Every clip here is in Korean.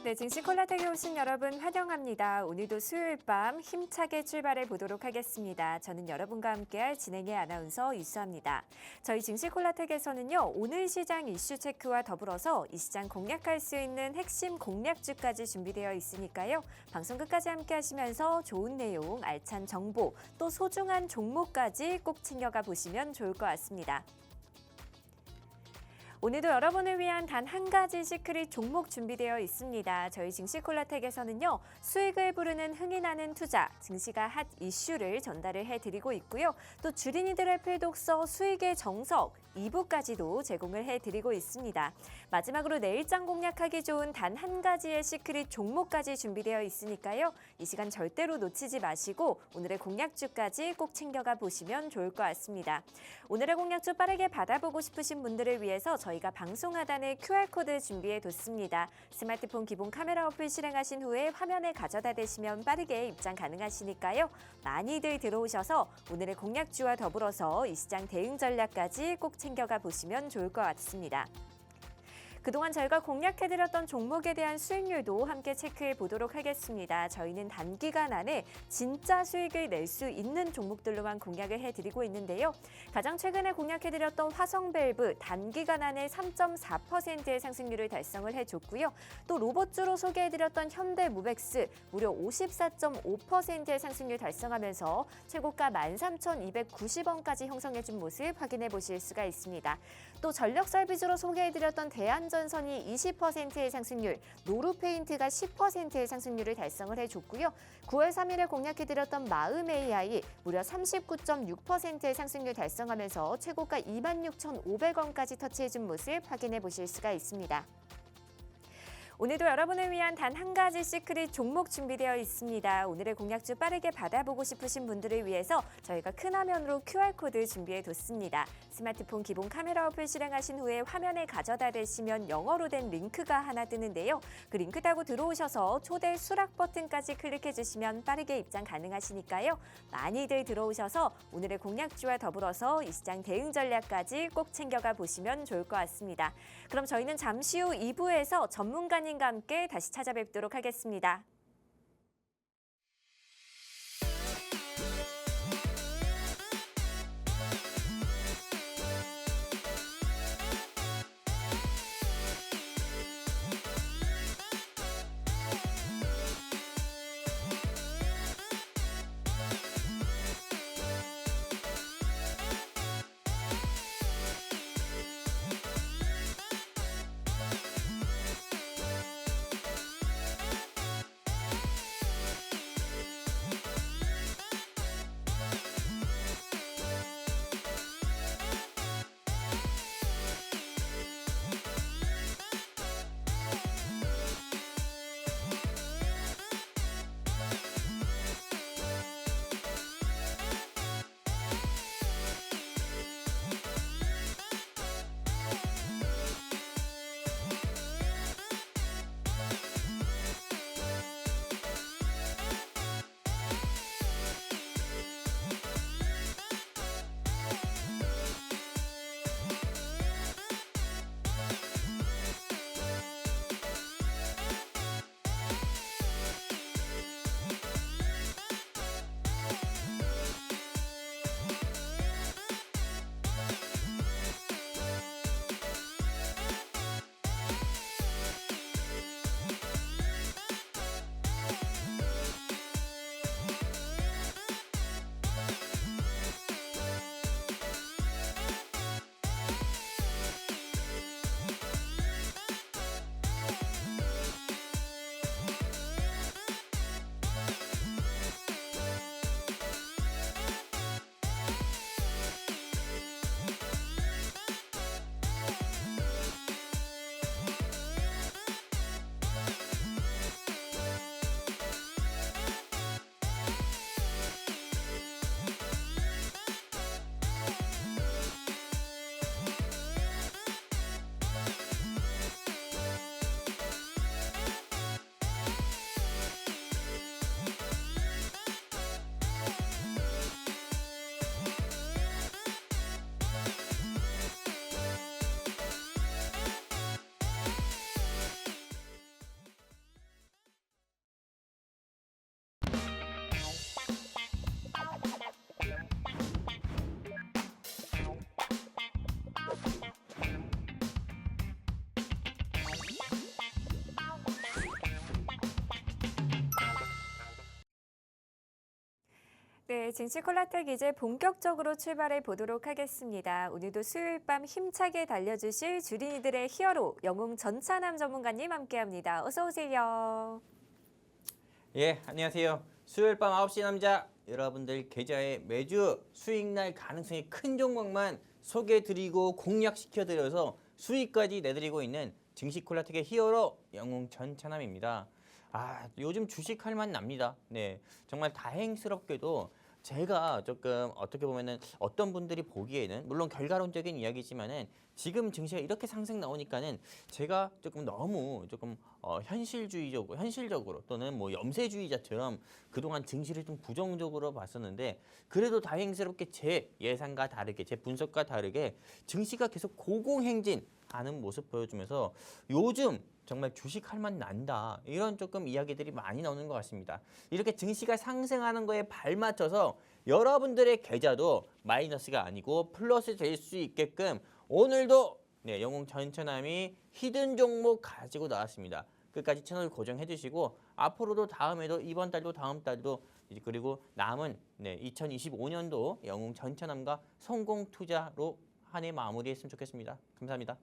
네, 증시 콜라텍에 오신 여러분 환영합니다. 오늘도 수요일 밤 힘차게 출발해 보도록 하겠습니다. 저는 여러분과 함께할 진행의 아나운서 유수아입니다. 저희 증시 콜라텍에서는요, 오늘 시장 이슈 체크와 더불어서 이 시장 공략할 수 있는 핵심 공략주까지 준비되어 있으니까요. 방송 끝까지 함께 하시면서 좋은 내용, 알찬 정보, 또 소중한 종목까지 꼭 챙겨가 보시면 좋을 것 같습니다. 오늘도 여러분을 위한 단 한 가지 시크릿 종목 준비되어 있습니다. 저희 증시 콜라텍에서는요, 수익을 부르는 흥이 나는 투자, 증시가 핫 이슈를 전달을 해드리고 있고요. 또 주린이들의 필독서 수익의 정석 2부까지도 제공을 해드리고 있습니다. 마지막으로 내일장 공략하기 좋은 단 한 가지의 시크릿 종목까지 준비되어 있으니까요. 이 시간 절대로 놓치지 마시고 오늘의 공략주까지 꼭 챙겨가 보시면 좋을 것 같습니다. 오늘의 공략주 빠르게 받아보고 싶으신 분들을 위해서 저희가 방송 하단에 QR코드 준비해뒀습니다. 스마트폰 기본 카메라 어플 실행하신 후에 화면에 가져다 대시면 빠르게 입장 가능하시니까요. 많이들 들어오셔서 오늘의 공략주와 더불어서 이 시장 대응 전략까지 꼭 챙겨가 보시면 좋을 것 같습니다. 그동안 저희가 공략해드렸던 종목에 대한 수익률도 함께 체크해 보도록 하겠습니다. 저희는 단기간 안에 진짜 수익을 낼 수 있는 종목들로만 공략을 해드리고 있는데요. 가장 최근에 공략해드렸던 화성밸브 단기간 안에 3.4%의 상승률을 달성을 해줬고요. 또 로봇주로 소개해드렸던 현대무벡스 무려 54.5%의 상승률 달성하면서 최고가 13,290원까지 형성해준 모습 확인해 보실 수가 있습니다. 또 전력 서비스로 소개해드렸던 대한전선이 20%의 상승률, 노루페인트가 10%의 상승률을 달성을 해줬고요. 9월 3일에 공략해드렸던 마음 AI 무려 39.6%의 상승률 달성하면서 최고가 26,500원까지 터치해준 모습 확인해 보실 수가 있습니다. 오늘도 여러분을 위한 단 한 가지 시크릿 종목 준비되어 있습니다. 오늘의 공략주 빠르게 받아보고 싶으신 분들을 위해서 저희가 큰 화면으로 QR코드 준비해뒀습니다. 스마트폰 기본 카메라 어플 실행하신 후에 화면에 가져다 대시면 영어로 된 링크가 하나 뜨는데요. 그 링크 타고 들어오셔서 초대 수락 버튼까지 클릭해주시면 빠르게 입장 가능하시니까요. 많이들 들어오셔서 오늘의 공략주와 더불어서 이 시장 대응 전략까지 꼭 챙겨가 보시면 좋을 것 같습니다. 그럼 저희는 잠시 후 2부에서 전문가님과 함께 다시 찾아뵙도록 하겠습니다. 네, 증시 콜라텍 이제 본격적으로 출발해 보도록 하겠습니다. 오늘도 수요일 밤 힘차게 달려주실 주린이들의 히어로 영웅 전찬남 전문가님 함께합니다. 어서 오세요. 예, 안녕하세요. 수요일 밤 9시 남자 여러분들 계좌에 매주 수익날 가능성이 큰 종목만 소개해드리고 공략시켜드려서 수익까지 내드리고 있는 증시 콜라텍의 히어로 영웅 전찬남입니다. 요즘 주식할 만 납니다. 네, 정말 다행스럽게도 제가 조금 어떻게 보면은 어떤 분들이 보기에는 물론 결과론적인 이야기지만은 지금 증시가 이렇게 상승 나오니까는 제가 조금 너무 조금 현실적으로 또는 뭐 염세주의자처럼 그동안 증시를 좀 부정적으로 봤었는데 그래도 다행스럽게 제 예상과 다르게 제 분석과 다르게 증시가 계속 고공행진하는 모습 보여주면서 요즘 정말 주식할 만 난다 이런 조금 이야기들이 많이 나오는 것 같습니다. 이렇게 증시가 상승하는 거에 발맞춰서 여러분들의 계좌도 마이너스가 아니고 플러스 될 수 있게끔 오늘도 영웅 전찬남이 히든 종목 가지고 나왔습니다. 끝까지 채널 고정해 주시고 앞으로도 다음에도 이번 달도 다음 달도 그리고 남은 2025년도 영웅 전찬남과 성공 투자로 한 해 마무리했으면 좋겠습니다. 감사합니다.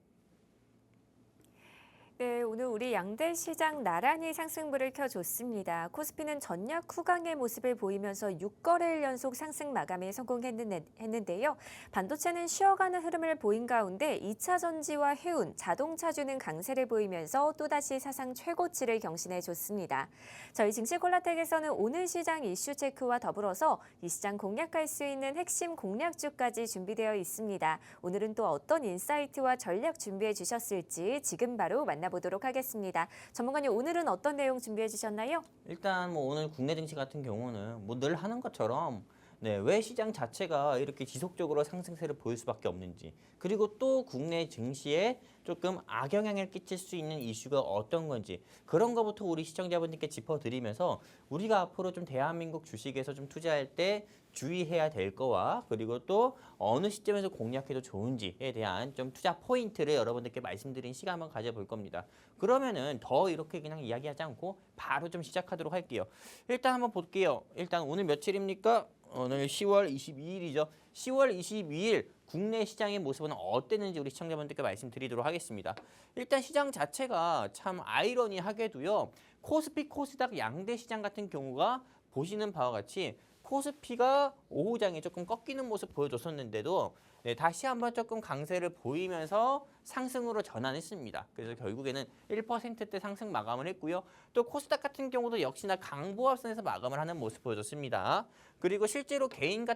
네, 오늘 우리 양대 시장 나란히 상승불을 켜줬습니다. 코스피는 전략 후강의 모습을 보이면서 6거래일 연속 상승 마감에 성공했는데요. 반도체는 쉬어가는 흐름을 보인 가운데 2차 전지와 해운, 자동차주는 강세를 보이면서 또다시 사상 최고치를 경신해줬습니다. 저희 증시 콜라텍에서는 오늘 시장 이슈 체크와 더불어서 이 시장 공략할 수 있는 핵심 공략주까지 준비되어 있습니다. 오늘은 또 어떤 인사이트와 전략 준비해 주셨을지 지금 바로 만나보도록 하겠습니다. 전문가님, 오늘은 어떤 내용 준비해 주셨나요? 일단 뭐 오늘 국내 증시 같은 경우는 뭐 늘 하는 것처럼 왜 시장 자체가 이렇게 지속적으로 상승세를 보일 수밖에 없는지, 그리고 또 국내 증시에 조금 악영향을 끼칠 수 있는 이슈가 어떤 건지 그런 거부터 우리 시청자분들께 짚어드리면서 우리가 앞으로 좀 대한민국 주식에서 좀 투자할 때 주의해야 될 거와 그리고 또 어느 시점에서 공략해도 좋은지에 대한 좀 투자 포인트를 여러분들께 말씀드린 시간 한번 가져볼 겁니다. 그러면은 더 이렇게 그냥 이야기하지 않고 바로 좀 시작하도록 할게요. 일단 한번 볼게요. 일단 오늘 며칠입니까? 오늘 10월 22일이죠. 10월 22일 국내 시장의 모습은 어땠는지 우리 시청자분들께 말씀드리도록 하겠습니다. 일단 시장 자체가 참 아이러니하게도요. 코스피, 코스닥 양대 시장 같은 경우가 보시는 바와 같이 코스피가 오후장에 조금 꺾이는 모습 보여줬었는데도 다시 한번 조금 강세를 보이면서 상승으로 전환했습니다. 그래서 결국에는 1%대 상승 마감을 했고요. 또 코스닥 같은 경우도 역시나 강보합선에서 마감을 하는 모습 보여줬습니다. 그리고 실제로 개인과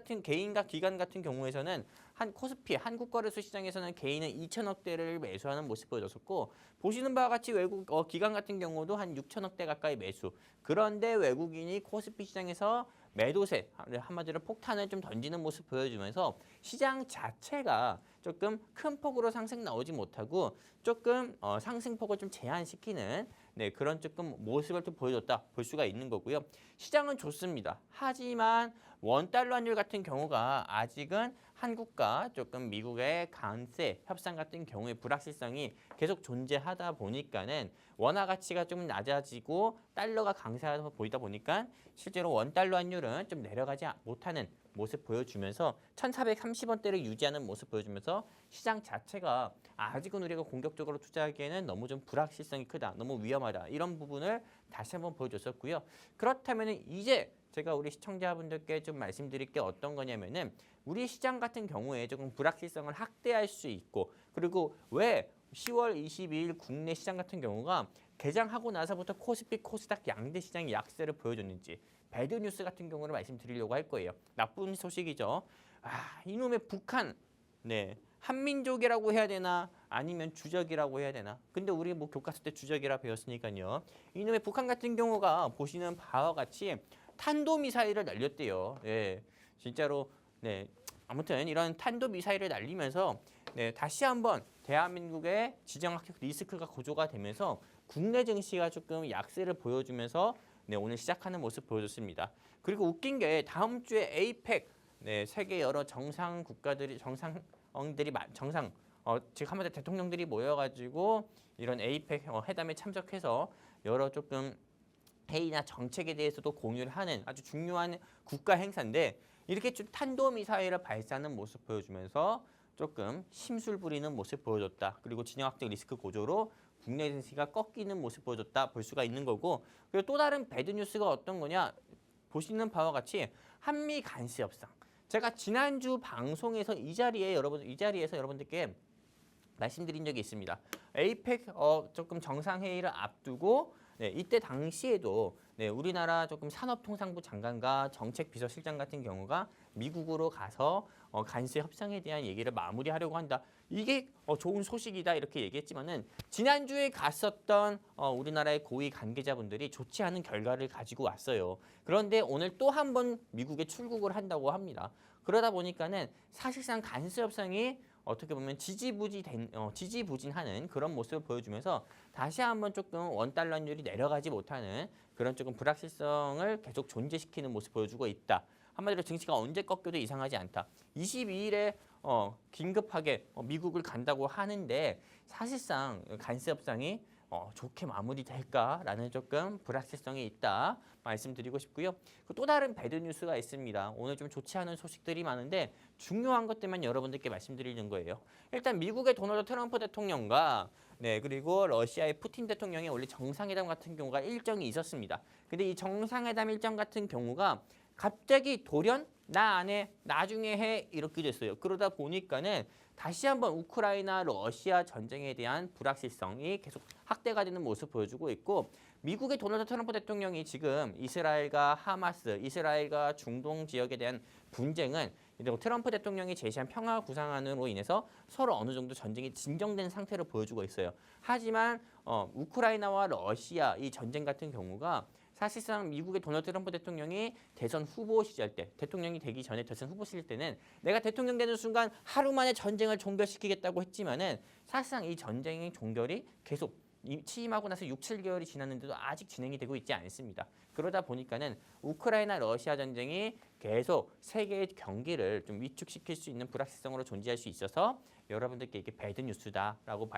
기관 같은 경우에서는 한 코스피 한국거래소 시장에서는 개인은 2천억대를 매수하는 모습 보여줬었고 보시는 바와 같이 외국 기관 같은 경우도 한 6천억대 가까이 매수. 그런데 외국인이 코스피 시장에서 매도세, 한마디로 폭탄을 좀 던지는 모습 보여주면서 시장 자체가 조금 큰 폭으로 상승 나오지 못하고 조금 상승폭을 좀 제한시키는 그런 조금 모습을 좀 보여줬다 볼 수가 있는 거고요. 시장은 좋습니다. 하지만 원달러 환율 같은 경우가 아직은 한국과 조금 미국의 관세 협상 같은 경우에 불확실성이 계속 존재하다 보니까는 원화 가치가 좀 낮아지고 달러가 강세하다 보이다 보니까 실제로 원달러 환율은 좀 내려가지 못하는 모습 보여주면서 1,430원대를 유지하는 모습 보여주면서 시장 자체가 아직은 우리가 공격적으로 투자하기에는 너무 좀 불확실성이 크다, 너무 위험하다 이런 부분을 다시 한번 보여줬었고요. 그렇다면 이제 제가 우리 시청자분들께 좀 말씀드릴 게 어떤 거냐면은 우리 시장 같은 경우에 조금 불확실성을 확대할 수 있고 그리고 왜 10월 22일 국내 시장 같은 경우가 개장하고 나서부터 코스피, 코스닥 양대 시장이 약세를 보여줬는지 배드 뉴스 같은 경우를 말씀드리려고 할 거예요. 나쁜 소식이죠. 이놈의 북한, 한민족이라고 해야 되나 아니면 주적이라고 해야 되나. 근데 우리 뭐 교과서 때 주적이라 배웠으니까요. 이놈의 북한 같은 경우가 보시는 바와 같이 탄도미사일을 날렸대요. 진짜로 아무튼 이런 탄도미사일을 날리면서 다시 한번 대한민국의 지정학적 리스크가 고조가 되면서 국내 증시가 조금 약세를 보여주면서 오늘 시작하는 모습 보여줬습니다. 그리고 웃긴 게 다음 주에 에이펙 세계 여러 정상 국가들이 즉 한마디로 대통령들이 모여가지고 이런 에이펙 회담에 참석해서 여러 조금 회의나 정책에 대해서도 공유를 하는 아주 중요한 국가 행사인데 이렇게 좀 탄도미사일을 발사하는 모습 보여주면서 조금 심술 부리는 모습 보여줬다. 그리고 진영학적 리스크 고조로 국내 증시가 꺾이는 모습 보여줬다 볼 수가 있는 거고 그리고 또 다른 배드 뉴스가 어떤 거냐 보시는 바와 같이 한미 간세 협상. 제가 지난주 방송에서 이 자리에서 여러분들께 말씀드린 적이 있습니다. 에이펙 조금 정상회의를 앞두고 이때 당시에도 우리나라 조금 산업통상부 장관과 정책비서실장 같은 경우가 미국으로 가서 간세 협상에 대한 얘기를 마무리하려고 한다. 이게 좋은 소식이다 이렇게 얘기했지만은 지난주에 갔었던 우리나라의 고위 관계자분들이 좋지 않은 결과를 가지고 왔어요. 그런데 오늘 또 한 번 미국에 출국을 한다고 합니다. 그러다 보니까는 사실상 간세 협상이 어떻게 보면 지지부진하는 그런 모습을 보여주면서 다시 한번 조금 원달러율이 내려가지 못하는 그런 조금 불확실성을 계속 존재시키는 모습 보여주고 있다. 한마디로 증시가 언제 꺾여도 이상하지 않다. 22일에 긴급하게 미국을 간다고 하는데 사실상 간세 협상이 좋게 마무리될까라는 조금 불확실성이 있다 말씀드리고 싶고요. 또 다른 배드 뉴스가 있습니다. 오늘 좀 좋지 않은 소식들이 많은데 중요한 것들만 여러분들께 말씀드리는 거예요. 일단 미국의 도널드 트럼프 대통령과 그리고 러시아의 푸틴 대통령의 원래 정상회담 같은 경우가 일정이 있었습니다. 근데 이 정상회담 일정 같은 경우가 갑자기 돌연 나 안 해, 나중에 해 이렇게 됐어요. 그러다 보니까는 다시 한번 우크라이나 러시아 전쟁에 대한 불확실성이 계속 확대가 되는 모습 보여주고 있고 미국의 도널드 트럼프 대통령이 지금 이스라엘과 하마스, 이스라엘과 중동 지역에 대한 분쟁은 트럼프 대통령이 제시한 평화 구상안으로 인해서 서로 어느 정도 전쟁이 진정된 상태를 보여주고 있어요. 하지만 우크라이나와 러시아 이 전쟁 같은 경우가 사실상 미국의 도널드 트럼프 대통령이 대선 후보 시절 때 대통령이 되기 전에 대선 후보 시절 때는 내가 대통령 되는 순간 하루 만에 전쟁을 종결시키겠다고 했지만은 사실상 이 전쟁의 종결이 계속 취임하고 나서 6, 7개월이 지났는데도 아직 진행이 되고 있지 않습니다. 그러다 보니까는 우크라이나 러시아 전쟁이 계속 세계의 경기를 좀 위축시킬 수 있는 불확실성으로 존재할 수 있어서 여러분들께 이게 배드 뉴스다라고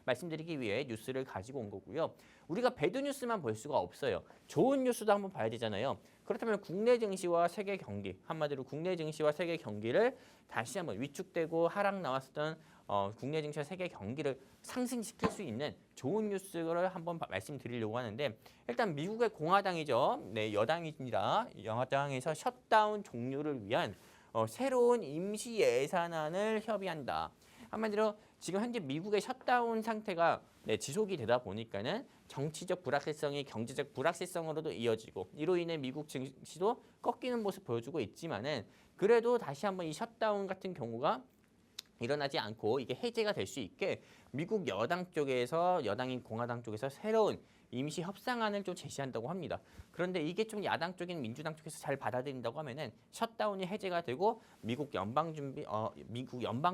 말씀드리기 위해 뉴스를 가지고 온 거고요. 우리가 배드 뉴스만 볼 수가 없어요. 좋은 뉴스도 한번 봐야 되잖아요. 그렇다면 국내 증시와 세계 경기, 한마디로 국내 증시와 세계 경기를 다시 한번 위축되고 하락 나왔었던 국내 증시와 세계 경기를 상승시킬 수 있는 좋은 뉴스를 한번 말씀드리려고 하는데 일단 미국의 공화당이죠. 여당입니다. 여당에서 셧다운 종료를 위한 새로운 임시 예산안을 협의한다. 한마디로 지금 현재 미국의 셧다운 상태가 지속이 되다 보니까는 정치적 불확실성이 경제적 불확실성으로도 이어지고 이로 인해 미국 증시도 꺾이는 모습 보여주고 있지만은 그래도 다시 한번 이 셧다운 같은 경우가 일어나지 않고 이게 해제가 될 수 있게 미국 여당 쪽에서 여당인 공화당 쪽에서 새로운 임시 협상안을 좀 제시한다고 합니다. 그런데 이게 좀 야당 쪽인 민주당 쪽에서 잘 받아들인다고 하면은 셧다운이 해제가 되고 미국 연방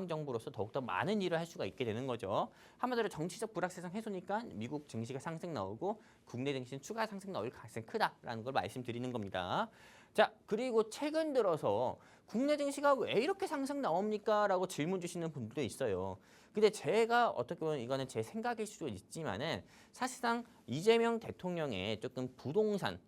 정부로서 더욱더 많은 일을 할 수가 있게 되는 거죠. 한마디로 정치적 불확실성 해소니까 미국 증시가 상승 나오고 국내 증시는 추가 상승 나올 가능성이 크다라는 걸 말씀드리는 겁니다. 자, 그리고 최근 들어서 국내 증시가 왜 이렇게 상승 나옵니까? 라고 질문 주시는 분들도 있어요. 근데 제가 어떻게 보면 이거는 제 생각일 수도 있지만은 사실상 이재명 대통령의 조금 부동산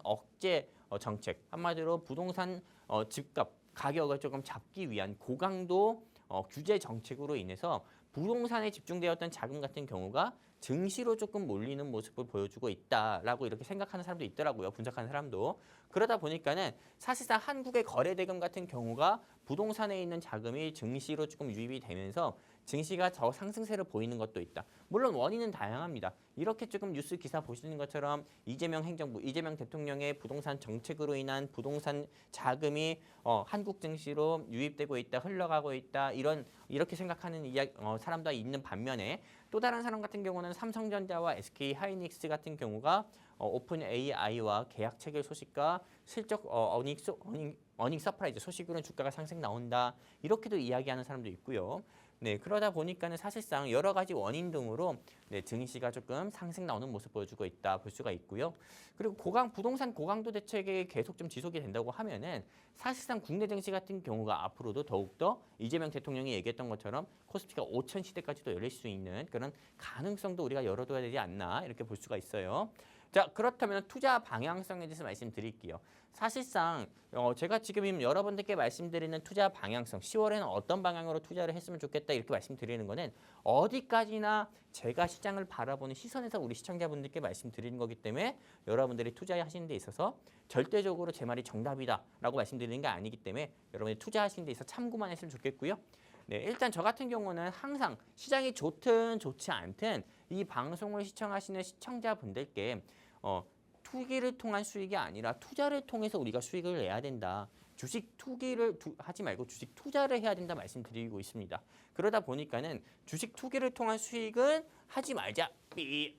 억제 정책, 한마디로 부동산 집값 가격을 조금 잡기 위한 고강도 규제 정책으로 인해서 부동산에 집중되었던 자금 같은 경우가 증시로 조금 몰리는 모습을 보여주고 있다라고 이렇게 생각하는 사람도 있더라고요. 분석하는 사람도. 그러다 보니까는 사실상 한국의 거래대금 같은 경우가 부동산에 있는 자금이 증시로 조금 유입이 되면서 증시가 더 상승세를 보이는 것도 있다. 물론 원인은 다양합니다. 이렇게 조금 뉴스 기사 보시는 것처럼 이재명 행정부, 이재명 대통령의 부동산 정책으로 인한 부동산 자금이 한국 증시로 유입되고 있다, 흘러가고 있다 이렇게 생각하는 사람도 있는 반면에 또 다른 사람 같은 경우는 삼성전자와 SK 하이닉스 같은 경우가 오픈 AI와 계약 체결 소식과 실적 어닝 서프라이즈 소식으로는 주가가 상승 나온다 이렇게도 이야기하는 사람도 있고요. 네, 그러다 보니까는 사실상 여러 가지 원인 등으로 네, 증시가 조금 상승 나오는 모습 보여주고 있다 볼 수가 있고요. 그리고 부동산 고강도 대책이 계속 좀 지속이 된다고 하면은 사실상 국내 증시 같은 경우가 앞으로도 더욱더 이재명 대통령이 얘기했던 것처럼 코스피가 5천 시대까지도 열릴 수 있는 그런 가능성도 우리가 열어둬야 되지 않나 이렇게 볼 수가 있어요. 자, 그렇다면 투자 방향성에 대해서 말씀드릴게요. 사실상 제가 지금 여러분들께 말씀드리는 투자 방향성, 10월에는 어떤 방향으로 투자를 했으면 좋겠다 이렇게 말씀드리는 거는 어디까지나 제가 시장을 바라보는 시선에서 우리 시청자분들께 말씀드리는 거기 때문에 여러분들이 투자하시는 데 있어서 절대적으로 제 말이 정답이다라고 말씀드리는 게 아니기 때문에 여러분이 투자하시는 데 있어서 참고만 했으면 좋겠고요. 네, 일단 저 같은 경우는 항상 시장이 좋든 좋지 않든 이 방송을 시청하시는 시청자분들께 투기를 통한 수익이 아니라 투자를 통해서 우리가 수익을 내야 된다. 주식 투기를 하지 말고 주식 투자를 해야 된다 말씀드리고 있습니다. 그러다 보니까는 주식 투기를 통한 수익은 하지 말자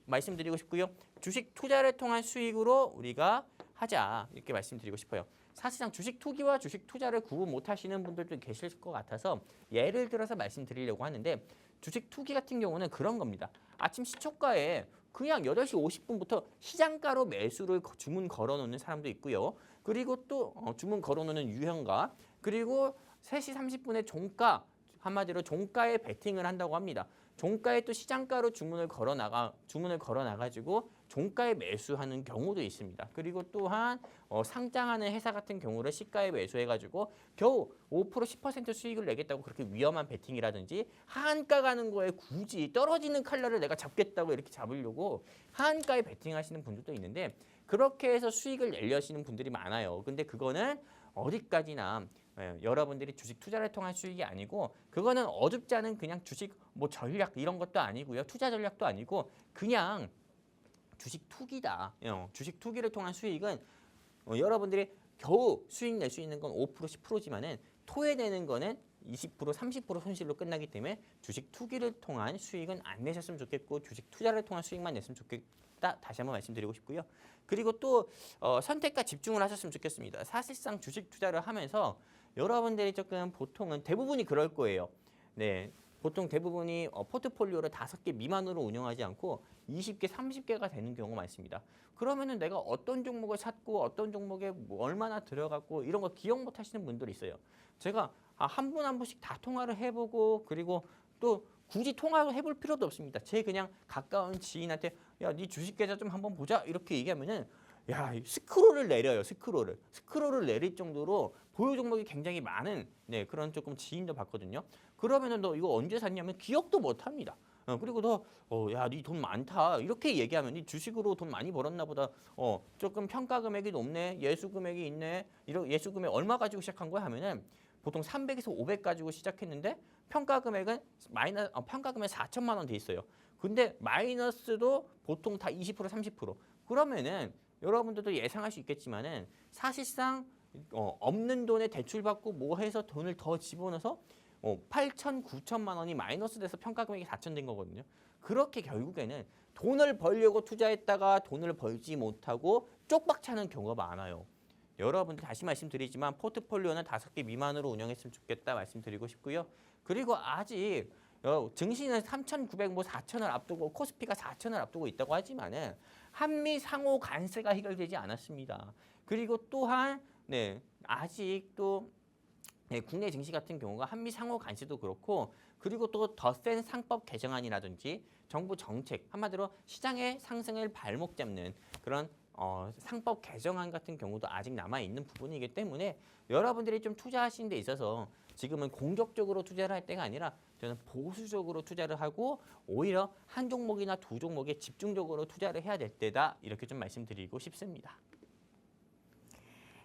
말씀드리고 싶고요. 주식 투자를 통한 수익으로 우리가 하자 이렇게 말씀드리고 싶어요. 사실상 주식 투기와 주식 투자를 구분 못 하시는 분들도 계실 것 같아서 예를 들어서 말씀드리려고 하는데 주식 투기 같은 경우는 그런 겁니다. 아침 시초가에 그냥 8시 50분부터 시장가로 매수를 주문 걸어놓는 사람도 있고요. 그리고 또 주문 걸어놓는 유형가 그리고 3시 30분에 종가 한마디로 종가에 베팅을 한다고 합니다. 종가에 또 시장가로 주문을 걸어나가지고 종가에 매수하는 경우도 있습니다. 그리고 또한 상장하는 회사 같은 경우를 시가에 매수해가지고 겨우 5% 10% 수익을 내겠다고 그렇게 위험한 베팅이라든지 하한가 가는 거에 굳이 떨어지는 칼날을 내가 잡겠다고 이렇게 잡으려고 하한가에 베팅하시는 분들도 있는데 그렇게 해서 수익을 내려시는 분들이 많아요. 근데 그거는 어디까지나 여러분들이 주식 투자를 통한 수익이 아니고 그거는 어둡지 않은 그냥 주식 뭐 전략 이런 것도 아니고요. 투자 전략도 아니고 그냥 주식 투기다. 주식 투기를 통한 수익은 여러분들이 겨우 수익 낼 수 있는 건 5% 10%지만은 토해내는 거는 20% 30% 손실로 끝나기 때문에 주식 투기를 통한 수익은 안 내셨으면 좋겠고 주식 투자를 통한 수익만 냈으면 좋겠다. 다시 한번 말씀드리고 싶고요. 그리고 또 선택과 집중을 하셨으면 좋겠습니다. 사실상 주식 투자를 하면서 여러분들이 조금 보통은 대부분이 그럴 거예요. 네, 보통 대부분이 포트폴리오를 5개 미만으로 운영하지 않고 20개, 30개가 되는 경우가 많습니다. 그러면은 내가 어떤 종목을 샀고 어떤 종목에 뭐 얼마나 들어갔고 이런 거 기억 못 하시는 분들이 있어요. 제가 한 분 한 분씩 다 통화를 해보고 그리고 또 굳이 통화를 해볼 필요도 없습니다. 제 그냥 가까운 지인한테 야, 네 주식 계좌 좀 한번 보자 이렇게 얘기하면은 야, 스크롤을 내려요. 스크롤을 내릴 정도로 보유 종목이 굉장히 많은 그런 조금 지인도 봤거든요. 그러면은 너 이거 언제 샀냐면 기억도 못 합니다. 그리고 너 야, 네 돈 많다. 이렇게 얘기하면 네 주식으로 돈 많이 벌었나 보다. 조금 평가 금액이 높네. 예수 금액이 있네. 예수 금액 얼마 가지고 시작한 거야 하면은 보통 300에서 500 가지고 시작했는데 평가 금액은 평가 금액 4천만 원 돼 있어요. 근데 마이너스도 보통 다 20% 30%. 그러면은 여러분들도 예상할 수 있겠지만은 사실상 없는 돈에 대출받고 뭐 해서 돈을 더 집어넣어서 8천, 9천만 원이 마이너스 돼서 평가 금액이 4천 된 거거든요. 그렇게 결국에는 돈을 벌려고 투자했다가 돈을 벌지 못하고 쪽박 차는 경우가 많아요. 여러분들 다시 말씀드리지만 포트폴리오는 5개 미만으로 운영했으면 좋겠다 말씀드리고 싶고요. 그리고 아직 증시는 3,900, 뭐 4천을 앞두고 코스피가 4천을 앞두고 있다고 하지만은 한미 상호 관세가 해결되지 않았습니다. 그리고 또한 아직도 국내 증시 같은 경우가 한미 상호 관세도 그렇고 그리고 또 더 센 상법 개정안이라든지 정부 정책 한마디로 시장의 상승을 발목 잡는 그런 상법 개정안 같은 경우도 아직 남아있는 부분이기 때문에 여러분들이 좀 투자하시는 데 있어서 지금은 공격적으로 투자를 할 때가 아니라 저는 보수적으로 투자를 하고 오히려 한 종목이나 두 종목에 집중적으로 투자를 해야 될 때다 이렇게 좀 말씀드리고 싶습니다.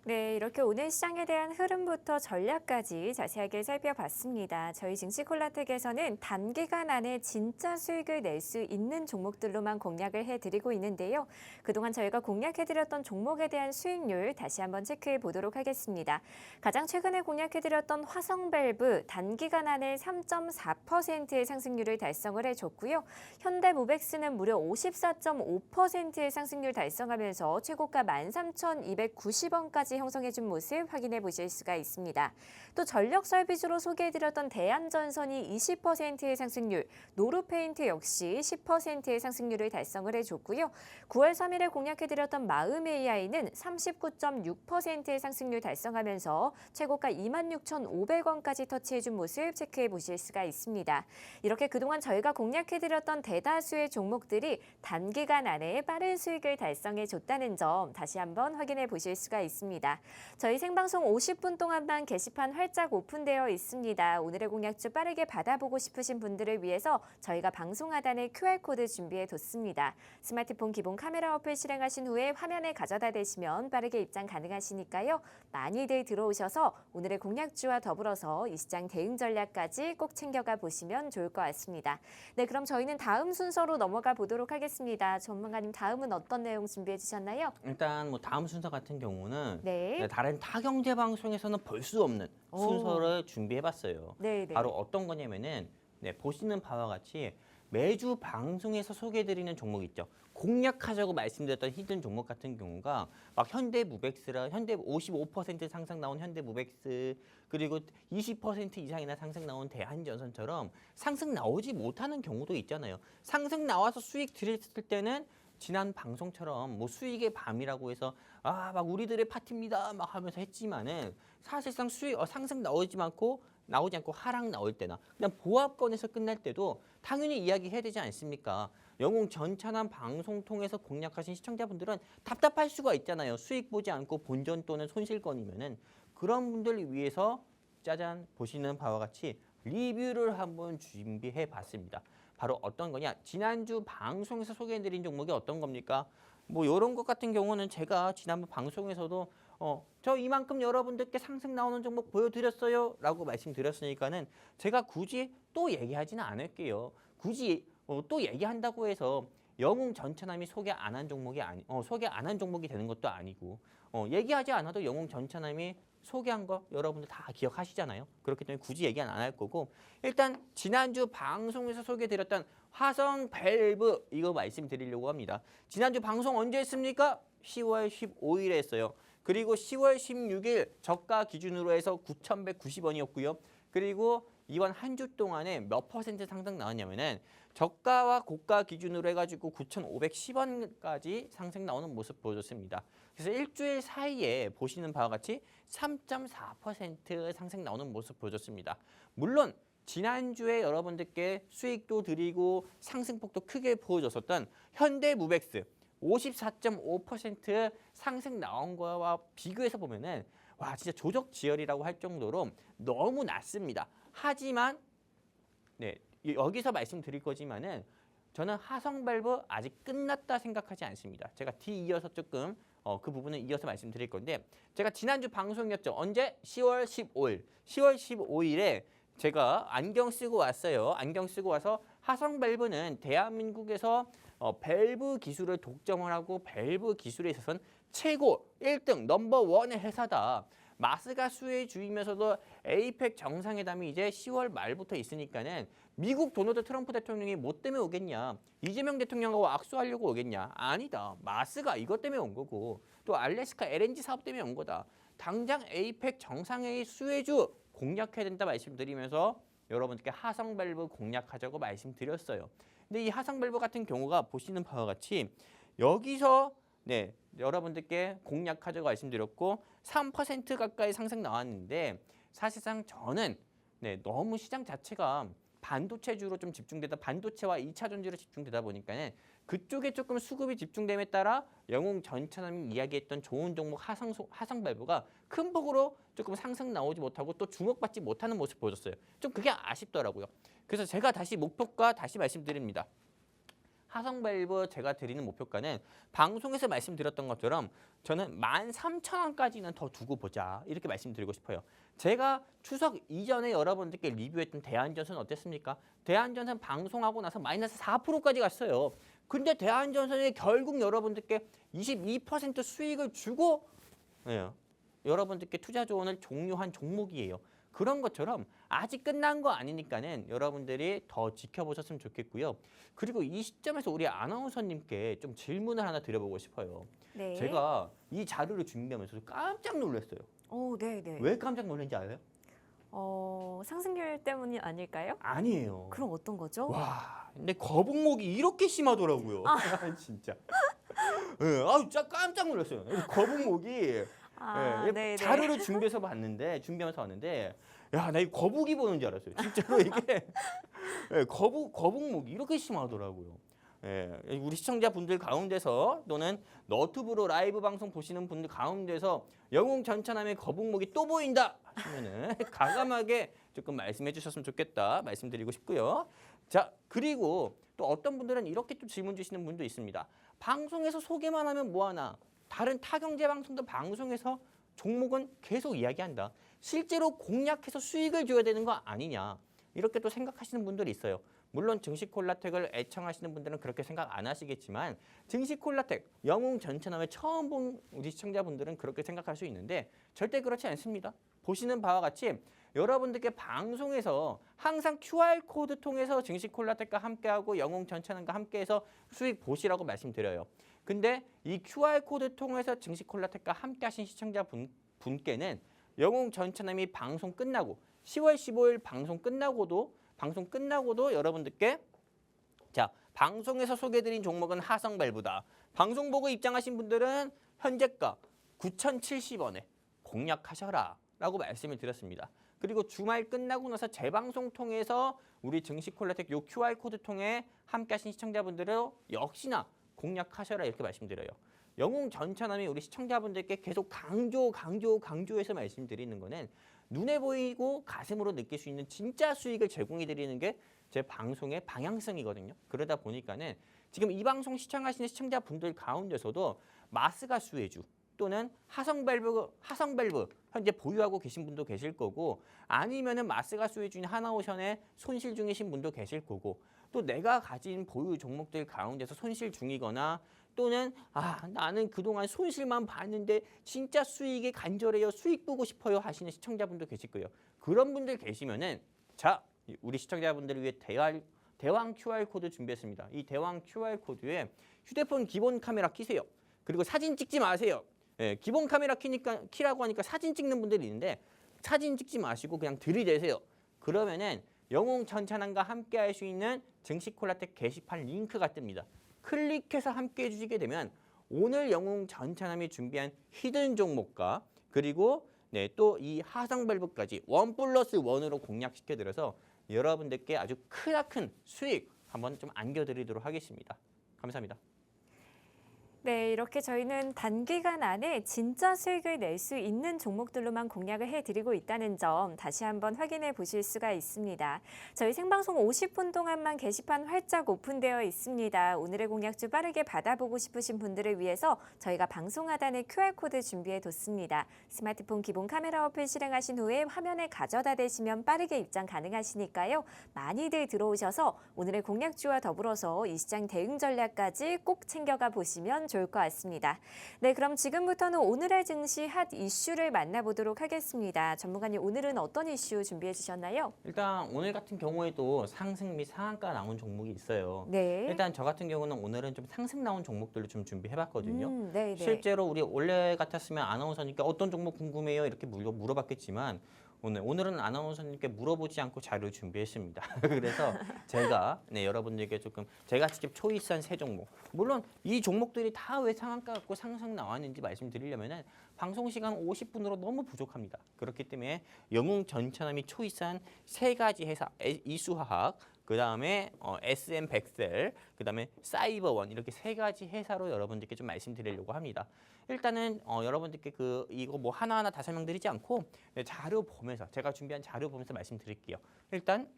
네, 이렇게 오늘 시장에 대한 흐름부터 전략까지 자세하게 살펴봤습니다. 저희 증시콜라텍에서는 단기간 안에 진짜 수익을 낼 수 있는 종목들로만 공략을 해드리고 있는데요. 그동안 저희가 공략해드렸던 종목에 대한 수익률 다시 한번 체크해 보도록 하겠습니다. 가장 최근에 공략해드렸던 화성밸브 단기간 안에 3.4%의 상승률을 달성을 해줬고요. 현대모백스는 무려 54.5%의 상승률 달성하면서 최고가 13,290원까지 강세까지 형성해준 모습 확인해 보실 수가 있습니다. 또 전력 설비주로 소개해드렸던 대한전선이 20%의 상승률, 노루페인트 역시 10%의 상승률을 달성을 해줬고요. 9월 3일에 공략해드렸던 마음 AI는 39.6%의 상승률 달성하면서 최고가 26,500원까지 터치해준 모습 체크해 보실 수가 있습니다. 이렇게 그동안 저희가 공략해드렸던 대다수의 종목들이 단기간 안에 빠른 수익을 달성해줬다는 점 다시 한번 확인해 보실 수가 있습니다. 저희 생방송 50분 동안만 게시판 활짝 오픈되어 있습니다. 오늘의 공략주 빠르게 받아보고 싶으신 분들을 위해서 저희가 방송 하단에 QR코드 준비해뒀습니다. 스마트폰 기본 카메라 어플 실행하신 후에 화면에 가져다 대시면 빠르게 입장 가능하시니까요. 많이들 들어오셔서 오늘의 공략주와 더불어서 이 시장 대응 전략까지 꼭 챙겨가 보시면 좋을 것 같습니다. 네, 그럼 저희는 다음 순서로 넘어가 보도록 하겠습니다. 전문가님, 다음은 어떤 내용 준비해 주셨나요? 일단 뭐 다음 순서 같은 경우는 네. 다른 타 경제 방송에서는 볼 수 없는 순서를 준비해봤어요. 네, 네. 바로 어떤 거냐면은 보시는 바와 같이 매주 방송에서 소개해드리는 종목 있죠. 공략하자고 말씀드렸던 히든 종목 같은 경우가 막 현대무벡스라 현대 55% 상승 나온 현대무벡스 그리고 20% 이상이나 상승 나온 대한전선처럼 상승 나오지 못하는 경우도 있잖아요. 상승 나와서 수익 드렸을 때는 지난 방송처럼 뭐 수익의 밤이라고 해서 막 우리들의 파티입니다 막 하면서 했지만은 사실상 수익 상승 나오지 않고 하락 나올 때나 그냥 보합권에서 끝날 때도 당연히 이야기해야 되지 않습니까? 영웅 전찬한 방송 통해서 공략하신 시청자분들은 답답할 수가 있잖아요. 수익 보지 않고 본전 또는 손실권이면은 그런 분들을 위해서 짜잔 보시는 바와 같이 리뷰를 한번 준비해 봤습니다. 바로 어떤 거냐? 지난주 방송에서 소개해드린 종목이 어떤 겁니까? 뭐 이런 것 같은 경우는 제가 지난번 방송에서도 저 이만큼 여러분들께 상승 나오는 종목 보여드렸어요 라고 말씀드렸으니까는 제가 굳이 또 얘기하지는 않을게요. 굳이 또 얘기한다고 해서 영웅 전차남이 소개 안 한 종목이 소개 안 한 종목이 되는 것도 아니고 얘기하지 않아도 영웅 전차남이 소개한 거 여러분들 다 기억하시잖아요. 그렇기 때문에 굳이 얘기 안 할 거고 일단 지난주 방송에서 소개드렸던 화성 밸브 이거 말씀드리려고 합니다. 지난주 방송 언제 했습니까? 10월 15일에 했어요. 그리고 10월 16일 저가 기준으로 해서 9,190원이었고요. 그리고 이번 한 주 동안에 몇 퍼센트 상승 나왔냐면은 저가와 고가 기준으로 해가지고 9,510원까지 상승 나오는 모습 보여줬습니다. 그래서 일주일 사이에 보시는 바와 같이 3.4% 상승 나오는 모습 보여줬습니다. 물론 지난주에 여러분들께 수익도 드리고 상승폭도 크게 보여줬었던 현대무벡스 54.5% 상승 나온 거와 비교해서 보면은 와 진짜 조적지열이라고 할 정도로 너무 낮습니다. 하지만 여기서 말씀드릴 거지만은 저는 화성밸브 아직 끝났다 생각하지 않습니다. 제가 뒤 이어서 조금 그 부분을 이어서 말씀드릴 건데 제가 지난주 방송이었죠. 언제? 10월 15일. 10월 15일에 제가 안경 쓰고 왔어요. 안경 쓰고 와서 화성밸브는 대한민국에서 밸브 기술을 독점을 하고 밸브 기술에 있어서는 최고 1등 넘버원의 회사다. 마스가스의 주이면서도 에이펙 정상회담이 이제 10월 말부터 있으니까는 미국 도널드 트럼프 대통령이 뭐 때문에 오겠냐? 이재명 대통령하고 악수하려고 오겠냐? 아니다. 마스가 이것 때문에 온 거고 또 알래스카 LNG 사업 때문에 온 거다. 당장 에이펙 정상회의 수혜주 공략해야 된다 말씀드리면서 여러분들께 화성밸브 공략하자고 말씀드렸어요. 근데 이 화성밸브 같은 경우가 보시는 바와 같이 여기서 여러분들께 공략하자고 말씀드렸고 3% 가까이 상승 나왔는데 사실상 저는 너무 시장 자체가 반도체주로 좀 집중되다 반도체와 2차 전지로 집중되다 보니까는 그쪽에 조금 수급이 집중됨에 따라 영웅 전차남이 이야기했던 좋은 종목 화성밸브가 큰 폭으로 조금 상승 나오지 못하고 또 주목받지 못하는 모습 보여줬어요. 좀 그게 아쉽더라고요. 그래서 제가 다시 목표가 다시 말씀드립니다. 화성밸브 제가 드리는 목표가는 방송에서 말씀드렸던 것처럼 저는 13,000원까지는 더 두고 보자 이렇게 말씀드리고 싶어요. 제가 추석 이전에 여러분들께 리뷰했던 대한전선 어땠습니까? 대한전선 방송하고 나서 마이너스 4%까지 갔어요. 근데 대한전선이 결국 여러분들께 22% 수익을 주고 여러분들께 투자 조언을 종료한 종목이에요. 그런 것처럼 아직 끝난 거 아니니까는 여러분들이 더 지켜보셨으면 좋겠고요. 그리고 이 시점에서 우리 아나운서님께 좀 질문을 하나 드려보고 싶어요. 네. 제가 이 자료를 준비하면서 깜짝 놀랐어요. 오, 네, 네. 왜 깜짝 놀랐는지 알아요? 상승률 때문이 아닐까요? 아니에요. 그럼 어떤 거죠? 와, 근데 거북목이 이렇게 심하더라고요. 진짜. 예, 진짜 깜짝 놀랐어요. 거북목이 예, 네, 자료를 준비하면서 봤는데, 야, 나 이 거북이 보는 줄 알았어요. 진짜로 이게 예, 거북목이 이렇게 심하더라고요. 예, 우리 시청자분들 가운데서 또는 너튜브로 라이브 방송 보시는 분들 가운데서 영웅 전차남의 거북목이 또 보인다 하시면은 과감하게 조금 말씀해 주셨으면 좋겠다 말씀드리고 싶고요. 자, 그리고 또 어떤 분들은 이렇게 또 질문 주시는 분도 있습니다. 방송에서 소개만 하면 뭐하나? 다른 타경제 방송도 방송에서 종목은 계속 이야기한다. 실제로 공략해서 수익을 줘야 되는 거 아니냐? 이렇게 또 생각하시는 분들이 있어요. 물론 증시콜라텍을 애청하시는 분들은 그렇게 생각 안 하시겠지만 증시콜라텍, 영웅 전차남을 처음 본 우리 시청자분들은 그렇게 생각할 수 있는데 절대 그렇지 않습니다. 보시는 바와 같이 여러분들께 방송에서 항상 QR코드 통해서 증시콜라텍과 함께하고 영웅 전차남과 함께해서 수익 보시라고 말씀드려요. 근데 이 QR코드 통해서 증시콜라텍과 함께하신 시청자분께는 영웅 전차남이 방송 끝나고 10월 15일 방송 끝나고도 여러분들께 자, 방송에서 소개해드린 종목은 하성밸브다. 방송 보고 입장하신 분들은 현재가 9,070원에 공략하셔라 라고 말씀을 드렸습니다. 그리고 주말 끝나고 나서 재방송 통해서 우리 증시콜라텍 요 QR코드 통해 함께하신 시청자분들은 역시나 공략하셔라 이렇게 말씀드려요. 영웅 전차남이 우리 시청자분들께 계속 강조해서 말씀드리는 거는 눈에 보이고 가슴으로 느낄 수 있는 진짜 수익을 제공해 드리는 게 제 방송의 방향성이거든요. 그러다 보니까는 지금 이 방송 시청하시는 시청자분들 가운데서도 마스가스외주 또는 하성밸브 현재 보유하고 계신 분도 계실 거고 아니면은 마스가스외주인 하나오션에 손실 중이신 분도 계실 거고 또 내가 가진 보유 종목들 가운데서 손실 중이거나 또는 나는 그동안 손실만 봤는데 진짜 수익이 간절해요. 수익 보고 싶어요 하시는 시청자분도 계실 거예요. 그런 분들 계시면은 자, 우리 시청자분들을 위해 대왕 QR코드 준비했습니다. 이 대왕 QR코드에 휴대폰 기본 카메라 키세요. 그리고 사진 찍지 마세요. 예, 기본 카메라 키라고 하니까 사진 찍는 분들이 있는데 사진 찍지 마시고 그냥 들이대세요. 그러면은 영웅 전차남과 함께 할 수 있는 증시콜라텍 게시판 링크가 뜹니다. 클릭해서 함께 해주시게 되면 오늘 영웅 전차남이 준비한 히든 종목과 그리고 또 이 하성밸브까지 1+1으로 공략시켜드려서 여러분들께 아주 크나큰 수익 한번 좀 안겨드리도록 하겠습니다. 감사합니다. 네, 이렇게 저희는 단기간 안에 진짜 수익을 낼 수 있는 종목들로만 공략을 해드리고 있다는 점 다시 한번 확인해 보실 수가 있습니다. 저희 생방송 50분 동안만 게시판 활짝 오픈되어 있습니다. 오늘의 공략주 빠르게 받아보고 싶으신 분들을 위해서 저희가 방송 하단에 QR코드 준비해 뒀습니다. 스마트폰 기본 카메라 어플 실행하신 후에 화면에 가져다 대시면 빠르게 입장 가능하시니까요. 많이들 들어오셔서 오늘의 공략주와 더불어서 이 시장 대응 전략까지 꼭 챙겨가 보시면 좋을 것 같습니다. 네, 그럼 지금부터는 오늘의 증시 핫 이슈를 만나보도록 하겠습니다. 전문가님, 오늘은 어떤 이슈 준비해 주셨나요? 일단 오늘 같은 경우에도 상승 및 상한가 나온 종목이 있어요. 네. 일단 저 같은 경우는 오늘은 좀 상승 나온 종목들을 좀 준비해봤거든요. 네. 실제로 우리 원래 같았으면 아나운서니까 어떤 종목 궁금해요 이렇게 물어봤겠지만 오늘은 아나운서님께 물어보지 않고 자료를 준비했습니다. 그래서 제가 여러분들께 조금 제가 직접 초이스한 세 종목. 물론 이 종목들이 다 왜 상한가 갖고 상승 나왔는지 말씀드리려면은 방송 시간 50분으로 너무 부족합니다. 그렇기 때문에 영웅 전차남이 초이스한 세 가지 회사 이수화학 그다음에 SM 백셀, 그다음에 사이버원 이렇게 세 가지 회사로 여러분들께 좀 말씀드리려고 합니다. 일단은 여러분들께 이거 뭐 하나하나 다 설명드리지 않고 자료 보면서 제가 준비한 자료 보면서 말씀드릴게요. 일단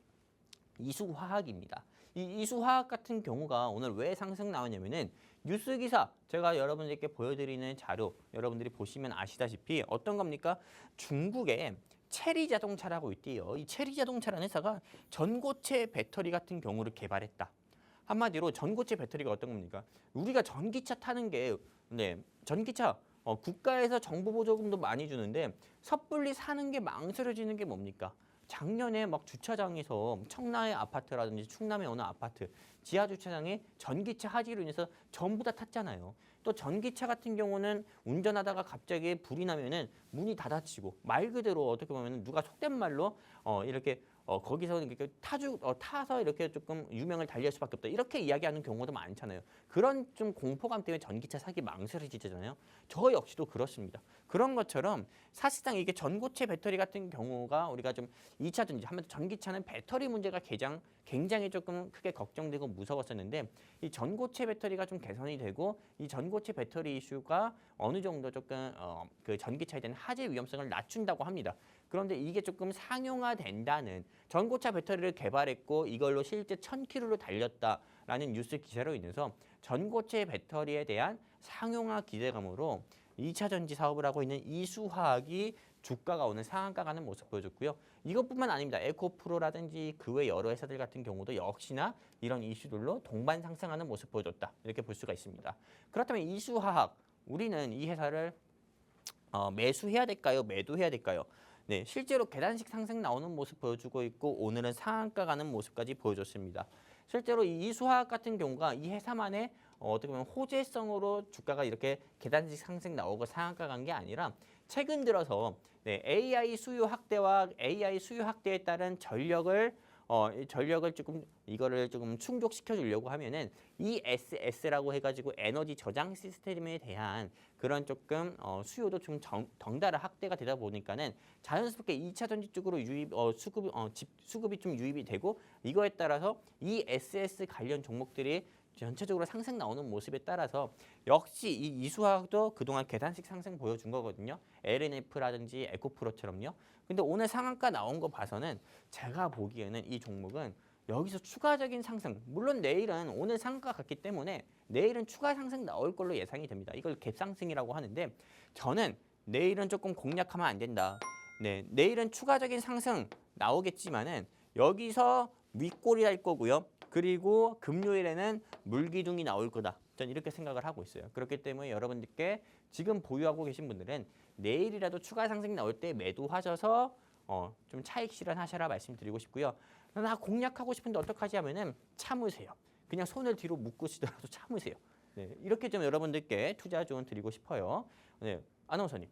이수화학입니다. 이 이수화학 같은 경우가 오늘 왜 상승 나왔냐면은 뉴스 기사 제가 여러분들께 보여드리는 자료 여러분들이 보시면 아시다시피 어떤 겁니까? 중국에 체리 자동차라고 있대요. 이 체리 자동차라는 회사가 전고체 배터리 같은 경우를 개발했다. 한마디로 전고체 배터리가 어떤 겁니까? 우리가 전기차 타는 게 전기차 국가에서 정부 보조금도 많이 주는데 섣불리 사는 게 망설여지는 게 뭡니까? 작년에 막 주차장에서 청라의 아파트라든지 충남의 어느 아파트 지하 주차장에 전기차 화재로 인해서 전부 다 탔잖아요. 또 전기차 같은 경우는 운전하다가 갑자기 불이 나면은 문이 닫아지고 말 그대로 어떻게 보면 누가 속된 말로 이렇게 거기서 이렇게 타서 이렇게 조금 유명을 달리할 수밖에 없다. 이렇게 이야기하는 경우도 많잖아요. 그런 좀 공포감 때문에 전기차 사기 망설여지잖아요. 저 역시도 그렇습니다. 그런 것처럼 사실상 이게 전고체 배터리 같은 경우가 우리가 좀 2차 전지 하면 전기차는 배터리 문제가 굉장히 조금 크게 걱정되고 무서웠었는데 이 전고체 배터리가 좀 개선이 되고 이 전고체 배터리 이슈가 어느 정도 조금 그 전기차에 대한 화재 위험성을 낮춘다고 합니다. 그런데 이게 조금 상용화된다는 전고차 배터리를 개발했고 이걸로 실제 1000km로 달렸다라는 뉴스 기사로 인해서 전고체 배터리에 대한 상용화 기대감으로 2차 전지 사업을 하고 있는 이수화학이 주가가 오늘 상한가 가는 모습 보여줬고요. 이것뿐만 아닙니다. 에코프로라든지 그 외 여러 회사들 같은 경우도 역시나 이런 이슈들로 동반 상승하는 모습 보여줬다. 이렇게 볼 수가 있습니다. 그렇다면 이수화학, 우리는 이 회사를 매수해야 될까요? 매도해야 될까요? 네, 실제로 계단식 상승 나오는 모습 보여주고 있고 오늘은 상한가 가는 모습까지 보여줬습니다. 실제로 이 이수화학 같은 경우가 이 회사만의 어떻게 보면 호재성으로 주가가 이렇게 계단식 상승 나오고 상한가 간 게 아니라 최근 들어서 AI 수요 확대와 AI 수요 확대에 따른 전력을 조금 이거를 조금 충족시켜 주려고 하면은 ESS라고 해가지고 에너지 저장 시스템에 대한 그런 조금 수요도 좀 덩달아 확대가 되다 보니까는 자연스럽게 2차 전지 쪽으로 수급이 좀 유입이 되고 이거에 따라서 ESS 관련 종목들이 전체적으로 상승 나오는 모습에 따라서 역시 이 이수화학도 그동안 계단식 상승 보여준 거거든요. LNF라든지 에코프로처럼요. 근데 오늘 상한가 나온 거 봐서는 제가 보기에는 이 종목은 여기서 추가적인 상승, 물론 내일은 오늘 상한가 갔기 때문에 내일은 추가 상승 나올 걸로 예상이 됩니다. 이걸 갭상승이라고 하는데 저는 내일은 조금 공략하면 안 된다. 네, 내일은 추가적인 상승 나오겠지만은 여기서 윗골이 할 거고요. 그리고 금요일에는 물기둥이 나올 거다. 전 이렇게 생각을 하고 있어요. 그렇기 때문에 여러분들께 지금 보유하고 계신 분들은 내일이라도 추가 상승 나올 때 매도하셔서 좀 차익 실현하셔라 말씀드리고 싶고요. 나 공략하고 싶은데 어떡하지 하면은 참으세요. 그냥 손을 뒤로 묶으시더라도 참으세요. 네, 이렇게 좀 여러분들께 투자 조언 드리고 싶어요. 네, 아나운서님.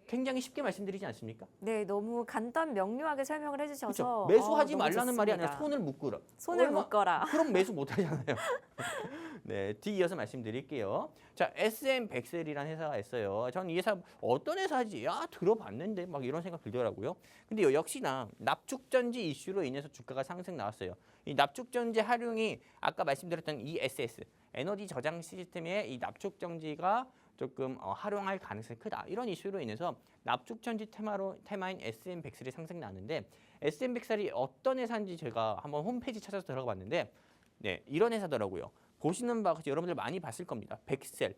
굉장히 쉽게 말씀드리지 않습니까? 네, 너무 간단 명료하게 설명을 해주셔서 그렇죠. 매수하지 너무 말라는 말이 좋습니다. 아니라 손을 묶으라. 손을 묶어라. 그럼 매수 못 하잖아요. 네, 뒤이어서 말씀드릴게요. 자, SM100셀이라는 회사가 있어요. 전 이 회사 어떤 회사지? 야, 들어봤는데 막 이런 생각 들더라고요. 근데 역시나 납축전지 이슈로 인해서 주가가 상승 나왔어요. 이 납축전지 활용이 아까 말씀드렸던 ESS, 에너지 저장 시스템의 이 납축전지가 조금 활용할 가능성이 크다. 이런 이슈로 인해서 납축전지 테마인 SM100셀이 상승 나는데 SM100셀이 어떤 회사인지 제가 한번 홈페이지 찾아서 들어가 봤는데 네, 이런 회사더라고요. 보시는 바와 같이 여러분들 많이 봤을 겁니다. 백셀.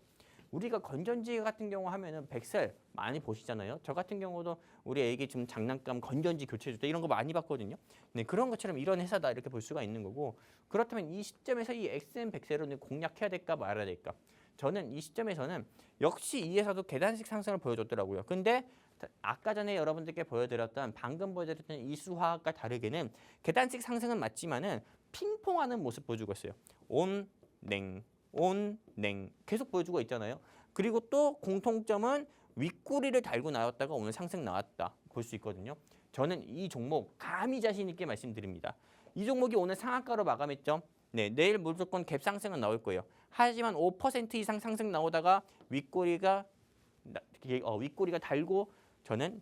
우리가 건전지 같은 경우 하면은 백셀 많이 보시잖아요. 저 같은 경우도 우리 애기 좀 장난감 건전지 교체해줄 때 이런 거 많이 봤거든요. 네, 그런 것처럼 이런 회사다 이렇게 볼 수가 있는 거고 그렇다면 이 시점에서 이 SM100셀을 공략해야 될까 말아야 될까? 저는 이 시점에서는 역시 이 회사도 계단식 상승을 보여줬더라고요. 근데 아까 전에 여러분들께 보여드렸던 방금 보여드렸던 이수화학과 다르게는 계단식 상승은 맞지만은 핑퐁하는 모습 보여주고 있어요. 온, 냉, 계속 보여주고 있잖아요. 그리고 또 공통점은 윗꼬리를 달고 나왔다가 오늘 상승 나왔다 볼 수 있거든요. 저는 이 종목 감히 자신 있게 말씀드립니다. 이 종목이 오늘 상한가로 마감했죠. 네, 내일 무조건 갭 상승은 나올 거예요. 하지만 5% 이상 상승 나오다가 윗꼬리가 달고 저는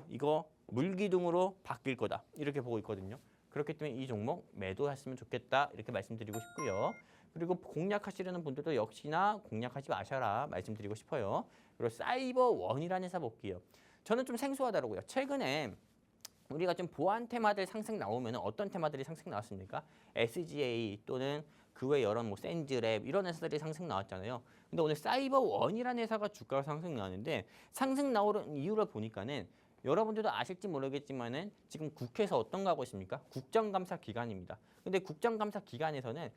이거 물기둥으로 바뀔 거다 이렇게 보고 있거든요. 그렇기 때문에 이 종목 매도했으면 좋겠다 이렇게 말씀드리고 싶고요. 그리고 공략하시려는 분들도 역시나 공략하지 마셔라 말씀드리고 싶어요. 그리고 사이버원이라는 회사 볼게요. 저는 좀 생소하더라고요. 최근에 우리가 좀 보안 테마들 상승 나오면 어떤 테마들이 상승 나왔습니까? SGA 또는 그 외 여러 샌즈랩 이런 회사들이 상승 나왔잖아요. 근데 오늘 사이버원이라는 회사가 주가가 상승 나왔는데 상승 나오는 이유를 보니까는 여러분들도 아실지 모르겠지만은 지금 국회에서 어떤 거 하고 있습니까? 국정감사 기간입니다. 근데 국정감사 기간에서는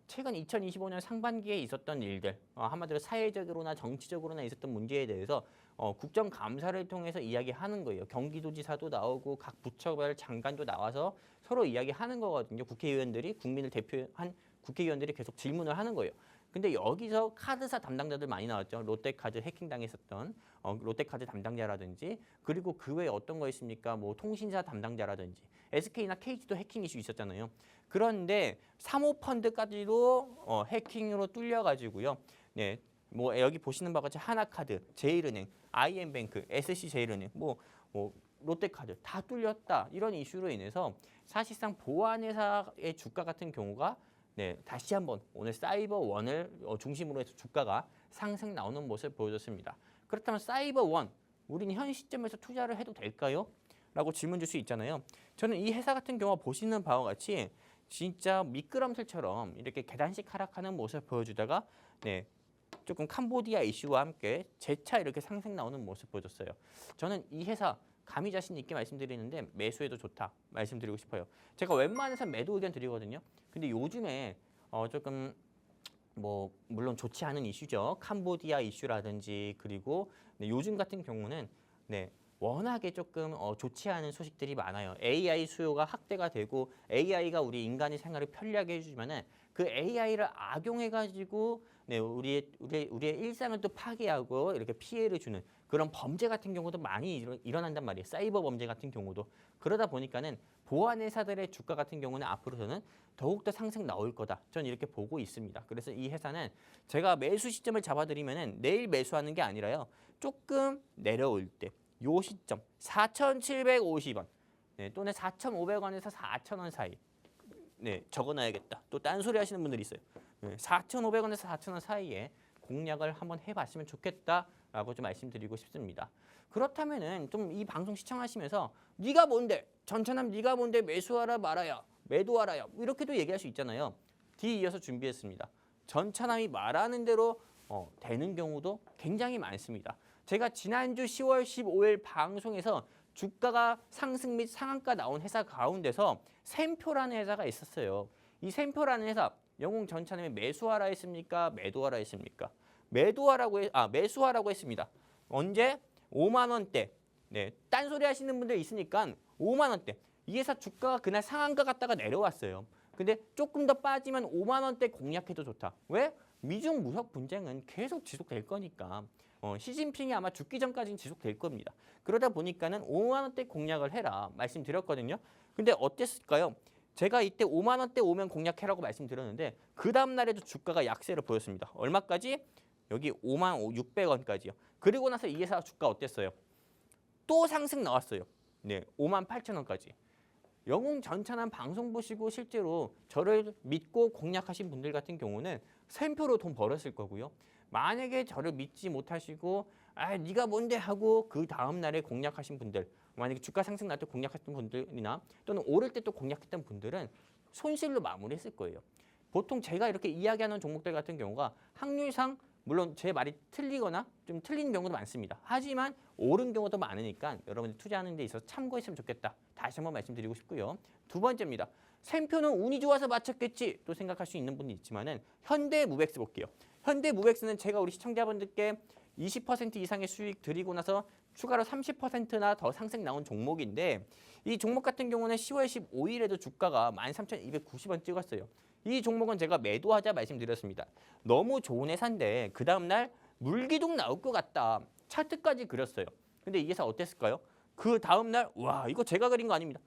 최근 2025년 상반기에 있었던 일들, 한마디로 사회적으로나 정치적으로나 있었던 문제에 대해서 국정감사를 통해서 이야기하는 거예요. 경기도지사도 나오고 각 부처별 장관도 나와서 서로 이야기하는 거거든요. 국회의원들이 국민을 대표한 국회의원들이 계속 질문을 하는 거예요. 근데 여기서 카드사 담당자들 많이 나왔죠. 롯데카드 해킹당했었던 롯데카드 담당자라든지 그리고 그 외에 어떤 거 있습니까? 뭐 통신사 담당자라든지 SK나 KT도 해킹 이슈 있었잖아요. 그런데 사모펀드까지도 해킹으로 뚫려가지고요. 네, 뭐 여기 보시는 바와 같이 하나카드, 제일은행, IM뱅크, SC제일은행, 뭐 롯데카드 다 뚫렸다 이런 이슈로 인해서 사실상 보안회사의 주가 같은 경우가 네, 다시 한번 오늘 사이버원을 중심으로 해서 주가가 상승 나오는 모습을 보여줬습니다. 그렇다면 사이버원, 우리는 현 시점에서 투자를 해도 될까요? 라고 질문 줄 수 있잖아요. 저는 이 회사 같은 경우 보시는 바와 같이 진짜 미끄럼틀처럼 이렇게 계단식 하락하는 모습을 보여주다가 네, 조금 캄보디아 이슈와 함께 재차 이렇게 상승 나오는 모습 보여줬어요. 저는 이 회사 감히 자신 있게 말씀드리는데 매수해도 좋다 말씀드리고 싶어요. 제가 웬만해서 매도 의견 드리거든요. 근데 요즘에 조금 뭐 물론 좋지 않은 이슈죠. 캄보디아 이슈라든지 그리고 네, 요즘 같은 경우는 네, 워낙에 조금 좋지 않은 소식들이 많아요. AI 수요가 확대가 되고 AI가 우리 인간의 생활을 편리하게 해주지만은 그 AI를 악용해가지고 네, 우리의 일상을 또 파괴하고 이렇게 피해를 주는 그런 범죄 같은 경우도 많이 일어난단 말이에요. 사이버 범죄 같은 경우도. 그러다 보니까는 보안 회사들의 주가 같은 경우는 앞으로서는 더욱더 상승 나올 거다. 저는 이렇게 보고 있습니다. 그래서 이 회사는 제가 매수 시점을 잡아드리면은 내일 매수하는 게 아니라요. 조금 내려올 때 요 시점 4,750원 네, 또는 4,500원에서 4,000원 사이 네, 적어놔야겠다. 또 딴소리 하시는 분들이 있어요. 네, 4,500원에서 4,000원 사이에 공략을 한번 해봤으면 좋겠다라고 좀 말씀드리고 싶습니다. 그렇다면은 좀 이 방송 시청하시면서 네가 뭔데 전천함 네가 뭔데 매수하라 말아야 매도하라요 이렇게도 얘기할 수 있잖아요. 뒤 이어서 준비했습니다. 전천함이 말하는 대로 되는 경우도 굉장히 많습니다. 제가 지난주 10월 15일 방송에서 주가가 상승 및 상한가 나온 회사 가운데서 샘표라는 회사가 있었어요. 이 샘표라는 회사 영웅전천함이 매수하라 했습니까? 매도하라 했습니까? 매수하라고 했습니다. 언제? 5만 원대. 네, 딴소리 하시는 분들 있으니까 5만 원대. 이 회사 주가가 그날 상한가 갔다가 내려왔어요. 근데 조금 더 빠지면 5만 원대 공략해도 좋다. 왜? 미중 무역 분쟁은 계속 지속될 거니까 시진핑이 아마 죽기 전까지는 지속될 겁니다. 그러다 보니까는 5만 원대 공략을 해라 말씀드렸거든요. 근데 어땠을까요? 제가 이때 5만 원대 오면 공략해라고 말씀드렸는데 그 다음 날에도 주가가 약세를 보였습니다. 얼마까지? 여기 5만 600원까지요. 그리고 나서 이 회사 주가 어땠어요? 또 상승 나왔어요. 네, 5만 8천 원까지. 영웅전천한 방송 보시고 실제로 저를 믿고 공략하신 분들 같은 경우는 샘표로 돈 벌었을 거고요. 만약에 저를 믿지 못하시고 네가 뭔데 하고 그 다음 날에 공략하신 분들, 만약에 주가 상승 날 때 공략했던 분들이나 또는 오를 때 또 공략했던 분들은 손실로 마무리했을 거예요. 보통 제가 이렇게 이야기하는 종목들 같은 경우가 확률상 물론 제 말이 틀리거나 좀 틀린 경우도 많습니다. 하지만 옳은 경우도 많으니까 여러분들 투자하는 데 있어서 참고했으면 좋겠다. 다시 한번 말씀드리고 싶고요. 두 번째입니다. 샘표는 운이 좋아서 맞췄겠지 또 생각할 수 있는 분이 있지만은 현대무백스 볼게요. 현대무백스는 제가 우리 시청자분들께 20% 이상의 수익 드리고 나서 추가로 30%나 더 상승 나온 종목인데 이 종목 같은 경우는 10월 15일에도 주가가 13,290원 찍었어요. 이 종목은 제가 매도하자 말씀드렸습니다. 너무 좋은 회사인데 그 다음날 물기둥 나올 것 같다. 차트까지 그렸어요. 근데 이 회사 어땠을까요? 그 다음날 와 이거 제가 그린 거 아닙니다.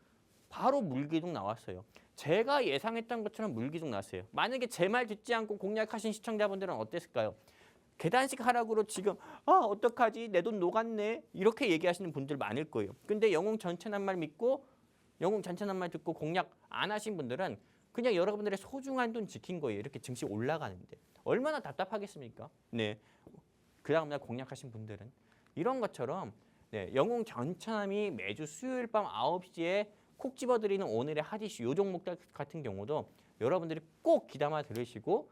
바로 물기둥 나왔어요. 제가 예상했던 것처럼 물기둥 나왔어요. 만약에 제 말 듣지 않고 공략하신 시청자분들은 어땠을까요? 계단식 하락으로 지금 어떡하지 내 돈 녹았네 이렇게 얘기하시는 분들 많을 거예요. 근데 영웅 전천한 말 믿고 영웅 전천한 말 듣고 공략 안 하신 분들은 그냥 여러분들의 소중한 돈 지킨 거예요. 이렇게 증시 올라가는데 얼마나 답답하겠습니까? 네, 그 다음날 공략하신 분들은 이런 것처럼 네, 영웅 전천함이 매주 수요일 밤 9시에 콕 집어드리는 오늘의 핫이슈 요 종목들 같은 경우도 여러분들이 꼭 귀담아 들으시고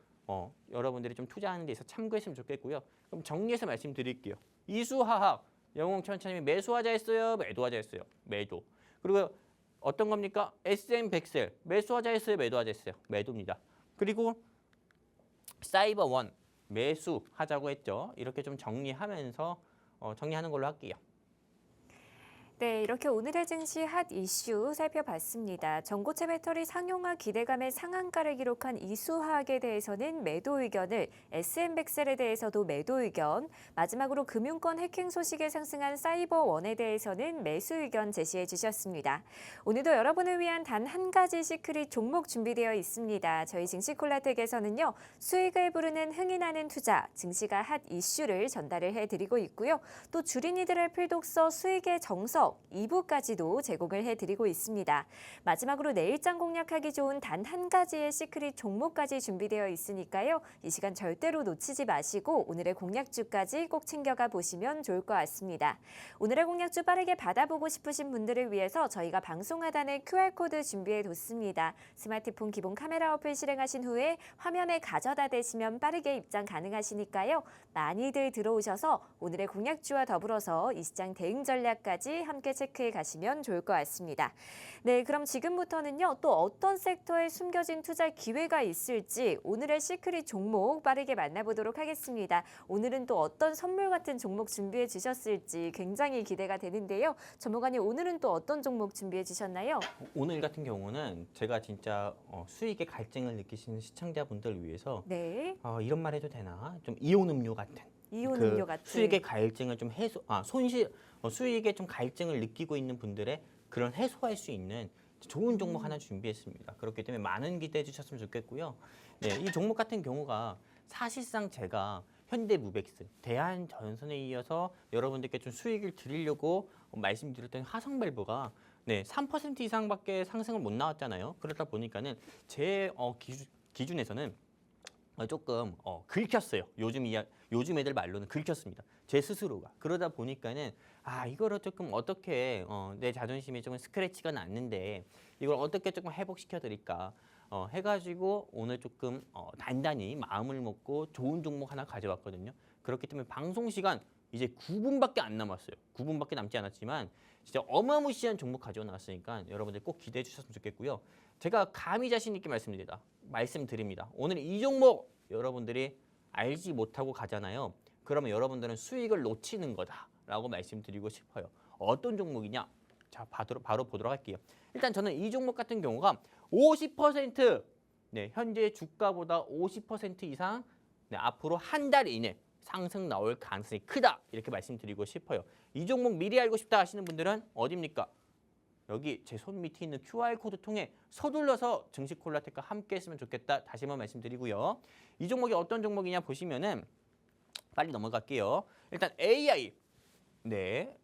여러분들이 좀 투자하는 데 있어서 참고했으면 좋겠고요. 그럼 정리해서 말씀드릴게요. 이수하학 영웅 천천히 매수하자 했어요. 매도하자 했어요. 매도. 그리고 어떤 겁니까? SM 백셀 매수하자 했어요. 매도하자 했어요. 매도입니다. 그리고 사이버원 매수하자고 했죠. 이렇게 좀 정리하면서 정리하는 걸로 할게요. 네, 이렇게 오늘의 증시 핫 이슈 살펴봤습니다. 전고체 배터리 상용화 기대감에 상한가를 기록한 이수화학에 대해서는 매도 의견을, SM백셀에 대해서도 매도 의견, 마지막으로 금융권 해킹 소식에 상승한 사이버원에 대해서는 매수 의견 제시해 주셨습니다. 오늘도 여러분을 위한 단 한 가지 시크릿 종목 준비되어 있습니다. 저희 증시콜라텍에서는요, 수익을 부르는 흥이 나는 투자, 증시가 핫 이슈를 전달을 해드리고 있고요. 또 주린이들의 필독서 수익의 정석 2부까지도 제공을 해드리고 있습니다. 마지막으로 내일장 공략하기 좋은 단 한 가지의 시크릿 종목까지 준비되어 있으니까요. 이 시간 절대로 놓치지 마시고 오늘의 공략주까지 꼭 챙겨가 보시면 좋을 것 같습니다. 오늘의 공략주 빠르게 받아보고 싶으신 분들을 위해서 저희가 방송 하단에 QR코드 준비해뒀습니다. 스마트폰 기본 카메라 어플 실행하신 후에 화면에 가져다 대시면 빠르게 입장 가능하시니까요. 많이들 들어오셔서 오늘의 공략주와 더불어서 이 시장 대응 전략까지 함께 체크해 가시면 좋을 것 같습니다. 네, 그럼 지금부터는요. 또 어떤 섹터에 숨겨진 투자 기회가 있을지 오늘의 시크릿 종목 빠르게 만나보도록 하겠습니다. 오늘은 또 어떤 선물 같은 종목 준비해 주셨을지 굉장히 기대가 되는데요. 전문가님 오늘은 또 어떤 종목 준비해 주셨나요? 오늘 같은 경우는 제가 진짜 수익의 갈증을 느끼시는 시청자분들을 위해서 네, 이런 말 해도 되나? 좀 이온 음료 같은 이온 그 음료 같은. 수익의 갈증을 좀 수익에 좀 갈증을 느끼고 있는 분들의 그런 해소할 수 있는 좋은 종목 하나 준비했습니다. 그렇기 때문에 많은 기대해 주셨으면 좋겠고요. 네, 이 종목 같은 경우가 사실상 제가 현대무백스, 대한전선에 이어서 여러분들께 좀 수익을 드리려고 말씀드렸던 화성밸브가 네, 3% 이상밖에 상승을 못 나왔잖아요. 그러다 보니까는 제 기준에서는 조금 긁혔어요. 요즘 애들 말로는 긁혔습니다. 제 스스로가. 그러다 보니까는 이거를 조금 어떻게 내 자존심이 좀 스크래치가 났는데 이걸 어떻게 조금 회복시켜 드릴까 해가지고 오늘 조금 단단히 마음을 먹고 좋은 종목 하나 가져왔거든요. 그렇기 때문에 방송 시간 이제 9분밖에 안 남았어요. 9분밖에 남지 않았지만 진짜 어마무시한 종목 가져와 놨으니까 여러분들 꼭 기대해 주셨으면 좋겠고요. 제가 감히 자신 있게 말씀드립니다. 오늘 이 종목 여러분들이 알지 못하고 가잖아요. 그러면 여러분들은 수익을 놓치는 거다라고 말씀드리고 싶어요. 어떤 종목이냐? 자, 바로 보도록 할게요. 일단 저는 이 종목 같은 경우가 50% 네, 현재 주가보다 50% 이상 앞으로 한 달 이내 상승 나올 가능성이 크다 이렇게 말씀드리고 싶어요. 이 종목 미리 알고 싶다 하시는 분들은 어디입니까? 여기 제 손 밑에 있는 QR코드 통해 서둘러서 증시콜라텍과 함께 했으면 좋겠다. 다시 한번 말씀드리고요. 이 종목이 어떤 종목이냐 보시면은 빨리 넘어갈게요. 일단 AI. 네.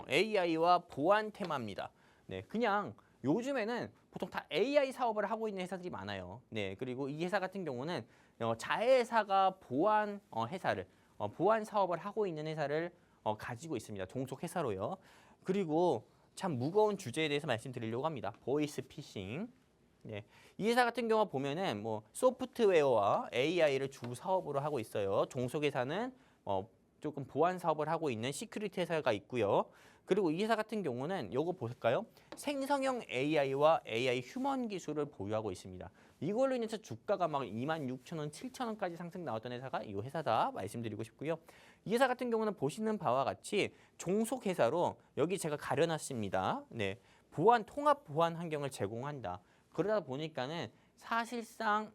AI와 보안 테마입니다. 네. 그냥 요즘에는 보통 다 AI 사업을 하고 있는 회사들이 많아요. 네. 그리고 이 회사 같은 경우는 자회사가 보안 보안 사업을 하고 있는 회사를 가지고 있습니다. 종속 회사로요. 그리고 참 무거운 주제에 대해서 말씀드리려고 합니다. 보이스 피싱. 네. 이 회사 같은 경우 보면은 소프트웨어와 AI를 주 사업으로 하고 있어요. 종속 회사는 조금 보안 사업을 하고 있는 시큐리티 회사가 있고요. 그리고 이 회사 같은 경우는 요거 볼까요? 생성형 AI와 AI 휴먼 기술을 보유하고 있습니다. 이걸로 인해서 주가가 막 26,000원, 7,000원까지 상승 나왔던 회사가 이 회사다 말씀드리고 싶고요. 이 회사 같은 경우는 보시는 바와 같이 종속 회사로 여기 제가 가려놨습니다. 네, 통합 보안 환경을 제공한다. 그러다 보니까는 사실상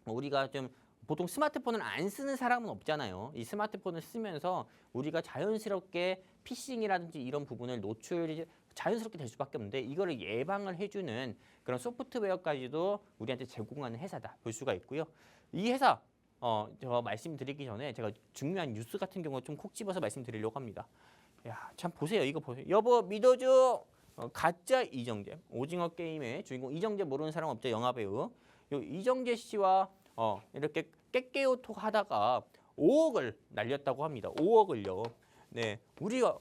우리가 좀 보통 스마트폰을 안 쓰는 사람은 없잖아요. 이 스마트폰을 쓰면서 우리가 자연스럽게 피싱이라든지 이런 부분을 노출이 자연스럽게 될 수밖에 없는데 이거를 예방을 해주는 그런 소프트웨어까지도 우리한테 제공하는 회사다 볼 수가 있고요. 이 회사 저 말씀드리기 전에 제가 중요한 뉴스 같은 경우 좀 콕 집어서 말씀드리려고 합니다. 야, 참 보세요. 이거 보세요. 여보 믿어줘. 가짜 이정재. 오징어 게임의 주인공 이정재 모르는 사람 없죠. 영화배우. 이정재 씨와 이렇게 깨깨오톡 하다가 5억을 날렸다고 합니다. 5억을요. 네, 우리가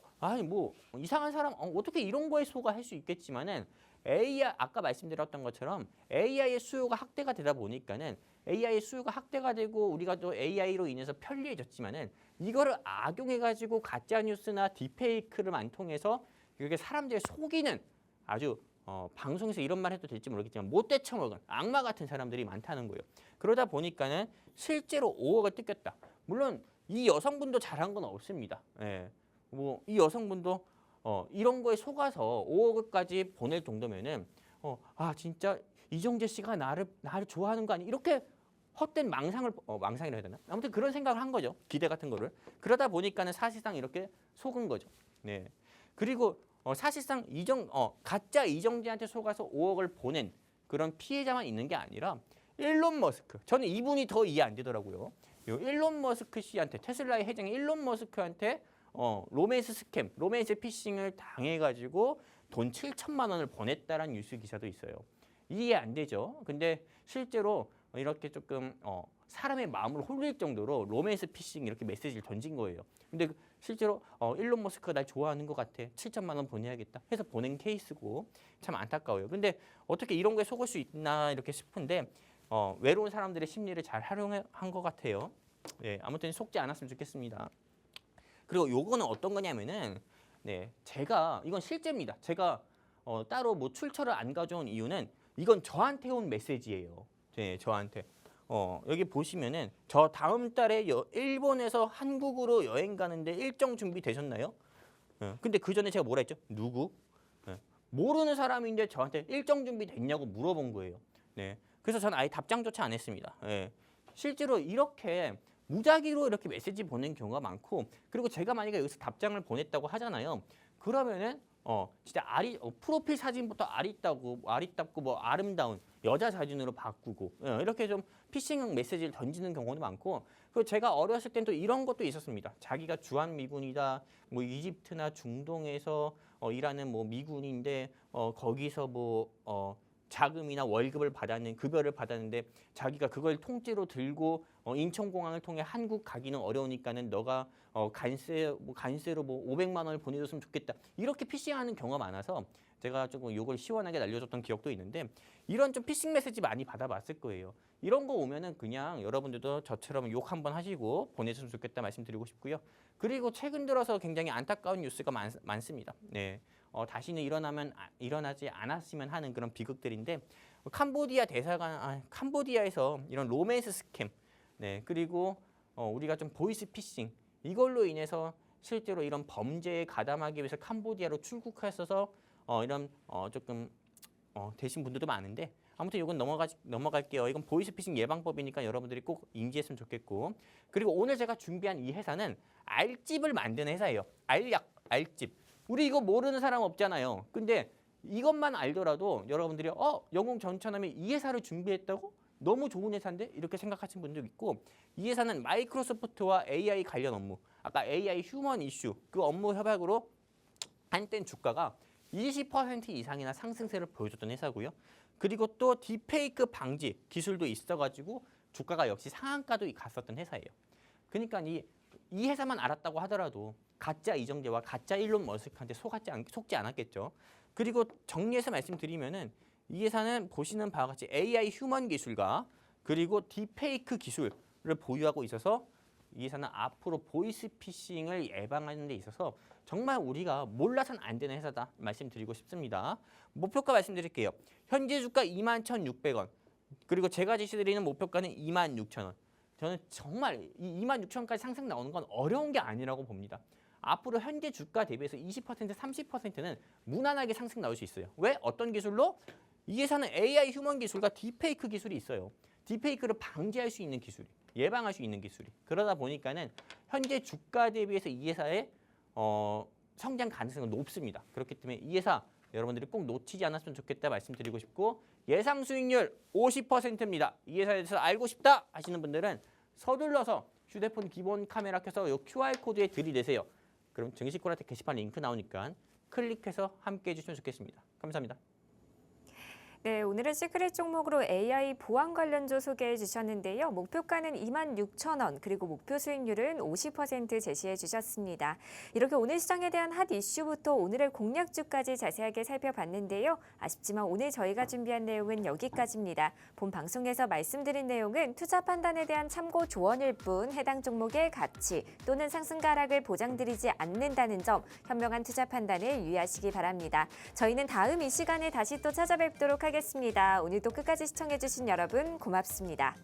이상한 사람 어떻게 이런 거에 속아할 수 있겠지만은 AI 아까 말씀드렸던 것처럼 AI의 수요가 확대가 되다 보니까는 AI의 수요가 확대가 되고 우리가 또 AI로 인해서 편리해졌지만은 이거를 악용해가지고 가짜 뉴스나 딥페이크를 통해서 이렇게 사람들을 속이는 아주 방송에서 이런 말 해도 될지 모르겠지만 못 대처먹은 악마 같은 사람들이 많다는 거예요. 그러다 보니까는 실제로 5억을 뜯겼다. 물론 이 여성분도 잘한 건 없습니다. 예. 뭐 이 여성분도 이런 거에 속아서 5억까지 보낼 정도면은 진짜 이정재 씨가 나를 좋아하는 거 아니? 이렇게 헛된 망상이라 해야 되나? 아무튼 그런 생각을 한 거죠. 기대 같은 거를. 그러다 보니까는 사실상 이렇게 속은 거죠. 네. 그리고 사실상 가짜 이정재한테 속아서 5억을 보낸 그런 피해자만 있는 게 아니라 일론 머스크. 저는 이분이 더 이해 안 되더라고요. 일론 머스크 씨한테 테슬라의 회장 일론 머스크한테 로맨스 스캠, 로맨스 피싱을 당해가지고 돈 7천만 원을 보냈다라는 뉴스 기사도 있어요. 이해 안 되죠. 근데 실제로 이렇게 조금 사람의 마음을 홀릴 정도로 로맨스 피싱 이렇게 메시지를 던진 거예요. 근데 실제로 일론 머스크가 날 좋아하는 것 같아. 7천만 원 보내야겠다 해서 보낸 케이스고 참 안타까워요. 근데 어떻게 이런 거에 속을 수 있나 이렇게 싶은데 외로운 사람들의 심리를 잘 활용한 것 같아요. 네, 아무튼 속지 않았으면 좋겠습니다. 그리고 요거는 어떤 거냐면은 제가 이건 실제입니다. 제가 따로 뭐 출처를 안 가져온 이유는 이건 저한테 온 메시지예요. 네, 저한테. 여기 보시면은 저 다음 달에 일본에서 한국으로 여행 가는데 일정 준비 되셨나요? 근데 그 전에 제가 뭐라 했죠? 누구? 모르는 사람인데 저한테 일정 준비 됐냐고 물어본 거예요. 네. 그래서 저는 아예 답장조차 안 했습니다. 실제로 이렇게 무작위로 이렇게 메시지 보낸 경우가 많고, 그리고 제가 만약에 여기서 답장을 보냈다고 하잖아요. 그러면은 진짜 프로필 사진부터 아리따고 뭐 아름다운 여자 사진으로 바꾸고 이렇게 좀 피싱 메시지를 던지는 경우도 많고, 그리고 제가 어렸을 땐 또 이런 것도 있었습니다. 자기가 주한미군이다, 뭐 이집트나 중동에서 일하는 뭐 미군인데 거기서 뭐 자금이나 월급을 받았는 급여를 받았는데 자기가 그걸 통째로 들고 인천공항을 통해 한국 가기는 어려우니까는 너가 간세로 뭐 500만 원을 보내줬으면 좋겠다. 이렇게 피싱하는 경우가 많아서 제가 조금 욕을 시원하게 날려줬던 기억도 있는데, 이런 좀 피싱 메시지 많이 받아봤을 거예요. 이런 거 오면은 그냥 여러분들도 저처럼 욕 한번 하시고 보내줬으면 좋겠다 말씀드리고 싶고요. 그리고 최근 들어서 굉장히 안타까운 뉴스가 많습니다. 네. 다시는 일어나지 않았으면 하는 그런 비극들인데, 캄보디아 대사관, 캄보디아에서 이런 로맨스 스캠, 네, 그리고 우리가 좀 보이스 피싱, 이걸로 인해서 실제로 이런 범죄에 가담하기 위해서 캄보디아로 출국했어서 이런 조금 되신 분들도 많은데, 아무튼 이건 넘어갈게요. 이건 보이스피싱 예방법이니까 여러분들이 꼭 인지했으면 좋겠고, 그리고 오늘 제가 준비한 이 회사는 알집을 만드는 회사예요. 알집. 우리 이거 모르는 사람 없잖아요. 근데 이것만 알더라도 여러분들이 영웅 전천함이 이 회사를 준비했다고? 너무 좋은 회사인데? 이렇게 생각하시는 분도 있고, 이 회사는 마이크로소프트와 AI 관련 업무, 아까 AI 휴먼 이슈 그 업무 협약으로 한땐 주가가 20% 이상이나 상승세를 보여줬던 회사고요. 그리고 또 딥페이크 방지 기술도 있어가지고 주가가 역시 상한가도 갔었던 회사예요. 그러니까 이 회사만 알았다고 하더라도 가짜 이정재와 가짜 일론 머스크한테 속지 않았겠죠. 그리고 정리해서 말씀드리면은 이 회사는 보시는 바와 같이 AI 휴먼 기술과 그리고 딥페이크 기술을 보유하고 있어서 이 회사는 앞으로 보이스피싱을 예방하는 데 있어서 정말 우리가 몰라서는 안 되는 회사다 말씀드리고 싶습니다. 목표가 말씀드릴게요. 현재 주가 21,600원. 그리고 제가 제시드리는 목표가는 26,000원. 저는 정말 이 26,000원까지 상승 나오는 건 어려운 게 아니라고 봅니다. 앞으로 현재 주가 대비해서 20%, 30%는 무난하게 상승 나올 수 있어요. 왜? 어떤 기술로? 이 회사는 AI 휴먼 기술과 딥페이크 기술이 있어요. 딥페이크를 방지할 수 있는 기술이, 예방할 수 있는 기술이. 그러다 보니까는 현재 주가 대비해서 이 회사의 성장 가능성은 높습니다. 그렇기 때문에 이 회사 여러분들이 꼭 놓치지 않았으면 좋겠다 말씀드리고 싶고, 예상 수익률 50%입니다. 이 회사에 대해서 알고 싶다 하시는 분들은 서둘러서 휴대폰 기본 카메라 켜서 이 QR코드에 들이대세요. 그럼 증시콜라텍 게시판 링크 나오니까 클릭해서 함께 해주시면 좋겠습니다. 감사합니다. 네, 오늘은 시크릿 종목으로 AI 보안 관련주 소개해 주셨는데요. 목표가는 26,000원, 그리고 목표 수익률은 50% 제시해 주셨습니다. 이렇게 오늘 시장에 대한 핫 이슈부터 오늘의 공략주까지 자세하게 살펴봤는데요. 아쉽지만 오늘 저희가 준비한 내용은 여기까지입니다. 본 방송에서 말씀드린 내용은 투자 판단에 대한 참고 조언일 뿐 해당 종목의 가치 또는 상승과 하락을 보장드리지 않는다는 점 현명한 투자 판단에 유의하시기 바랍니다. 저희는 다음 이 시간에 다시 또 찾아뵙도록 하겠습니다. 오늘도 끝까지 시청해주신 여러분 고맙습니다.